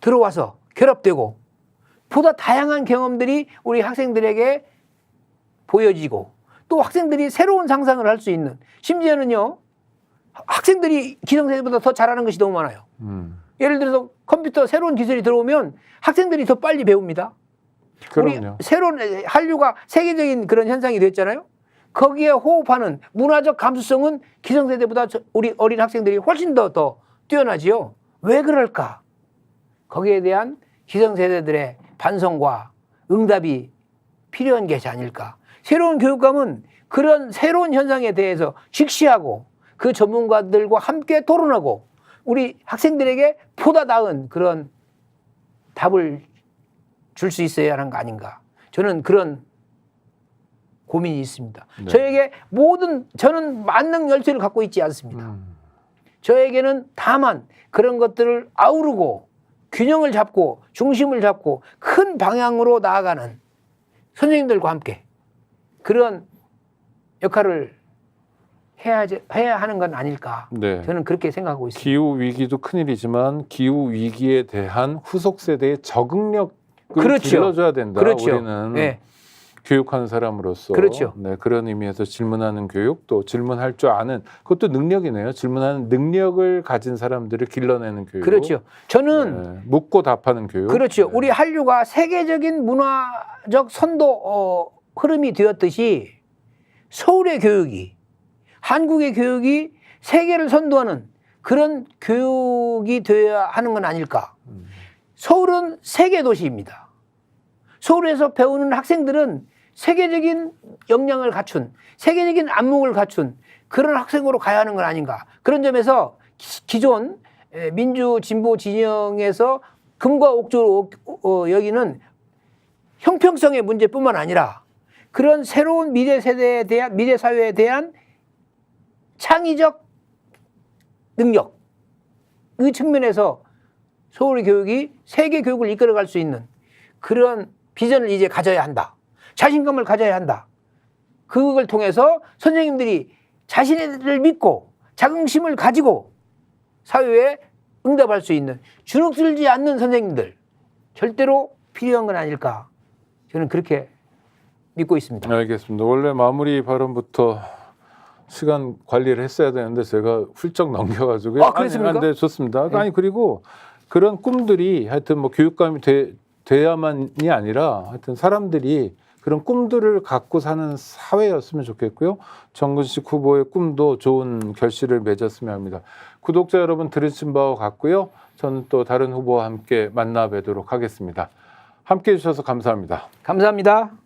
들어와서 결합되고 보다 다양한 경험들이 우리 학생들에게 보여지고 또 학생들이 새로운 상상을 할 수 있는 심지어는요. 학생들이 기성세대보다 더 잘하는 것이 너무 많아요. 예를 들어서 컴퓨터 새로운 기술이 들어오면 학생들이 더 빨리 배웁니다. 우리 그럼요. 새로운 한류가 세계적인 그런 현상이 됐잖아요. 거기에 호흡하는 문화적 감수성은 기성세대보다 우리 어린 학생들이 훨씬 더 뛰어나지요. 왜 그럴까? 거기에 대한 기성세대들의 반성과 응답이 필요한 것이 아닐까. 새로운 교육감은 그런 새로운 현상에 대해서 직시하고 그 전문가들과 함께 토론하고 우리 학생들에게 보다 나은 그런 답을 줄 수 있어야 하는 거 아닌가. 저는 그런 고민이 있습니다. 네. 저는 만능 열쇠를 갖고 있지 않습니다. 저에게는 다만 그런 것들을 아우르고 균형을 잡고 중심을 잡고 큰 방향으로 나아가는 선생님들과 함께 그런 역할을 해야 하는 건 아닐까. 네. 저는 그렇게 생각하고 있습니다. 기후 위기도 큰일이지만 기후 위기에 대한 후속 세대의 적응력을 그렇죠. 길러줘야 된다. 그렇죠. 우리는 네. 교육하는 사람으로서 그렇죠. 네, 그런 의미에서 질문하는 교육 또 질문할 줄 아는 그것도 능력이네요. 질문하는 능력을 가진 사람들을 길러내는 교육. 그렇죠. 저는 네, 묻고 답하는 교육. 그렇죠. 네. 우리 한류가 세계적인 문화적 선도 흐름이 되었듯이 서울의 교육이 한국의 교육이 세계를 선도하는 그런 교육이 되어야 하는 건 아닐까. 서울은 세계 도시입니다. 서울에서 배우는 학생들은 세계적인 역량을 갖춘 세계적인 안목을 갖춘 그런 학생으로 가야 하는 건 아닌가. 그런 점에서 기존 민주 진보 진영에서 금과 옥조로 여기는 형평성의 문제뿐만 아니라 그런 새로운 미래 세대에 대한 미래 사회에 대한 창의적 능력 그 측면에서 서울의 교육이 세계 교육을 이끌어갈 수 있는 그런 비전을 이제 가져야 한다. 자신감을 가져야 한다. 그걸 통해서 선생님들이 자신을 믿고 자긍심을 가지고 사회에 응답할 수 있는 주눅들지 않는 선생님들 절대로 필요한 건 아닐까. 저는 그렇게 믿고 있습니다. 알겠습니다. 원래 마무리 발언부터 시간 관리를 했어야 되는데 제가 훌쩍 넘겨가지고 그렇습니까? 네, 좋습니다. 네. 아니 그리고 그런 꿈들이 하여튼 뭐 교육감이 돼야만이 아니라 하여튼 사람들이 그런 꿈들을 갖고 사는 사회였으면 좋겠고요. 정근식 후보의 꿈도 좋은 결실을 맺었으면 합니다. 구독자 여러분 들으신 바와 같고요. 저는 또 다른 후보와 함께 만나 뵈도록 하겠습니다. 함께해 주셔서 감사합니다. 감사합니다.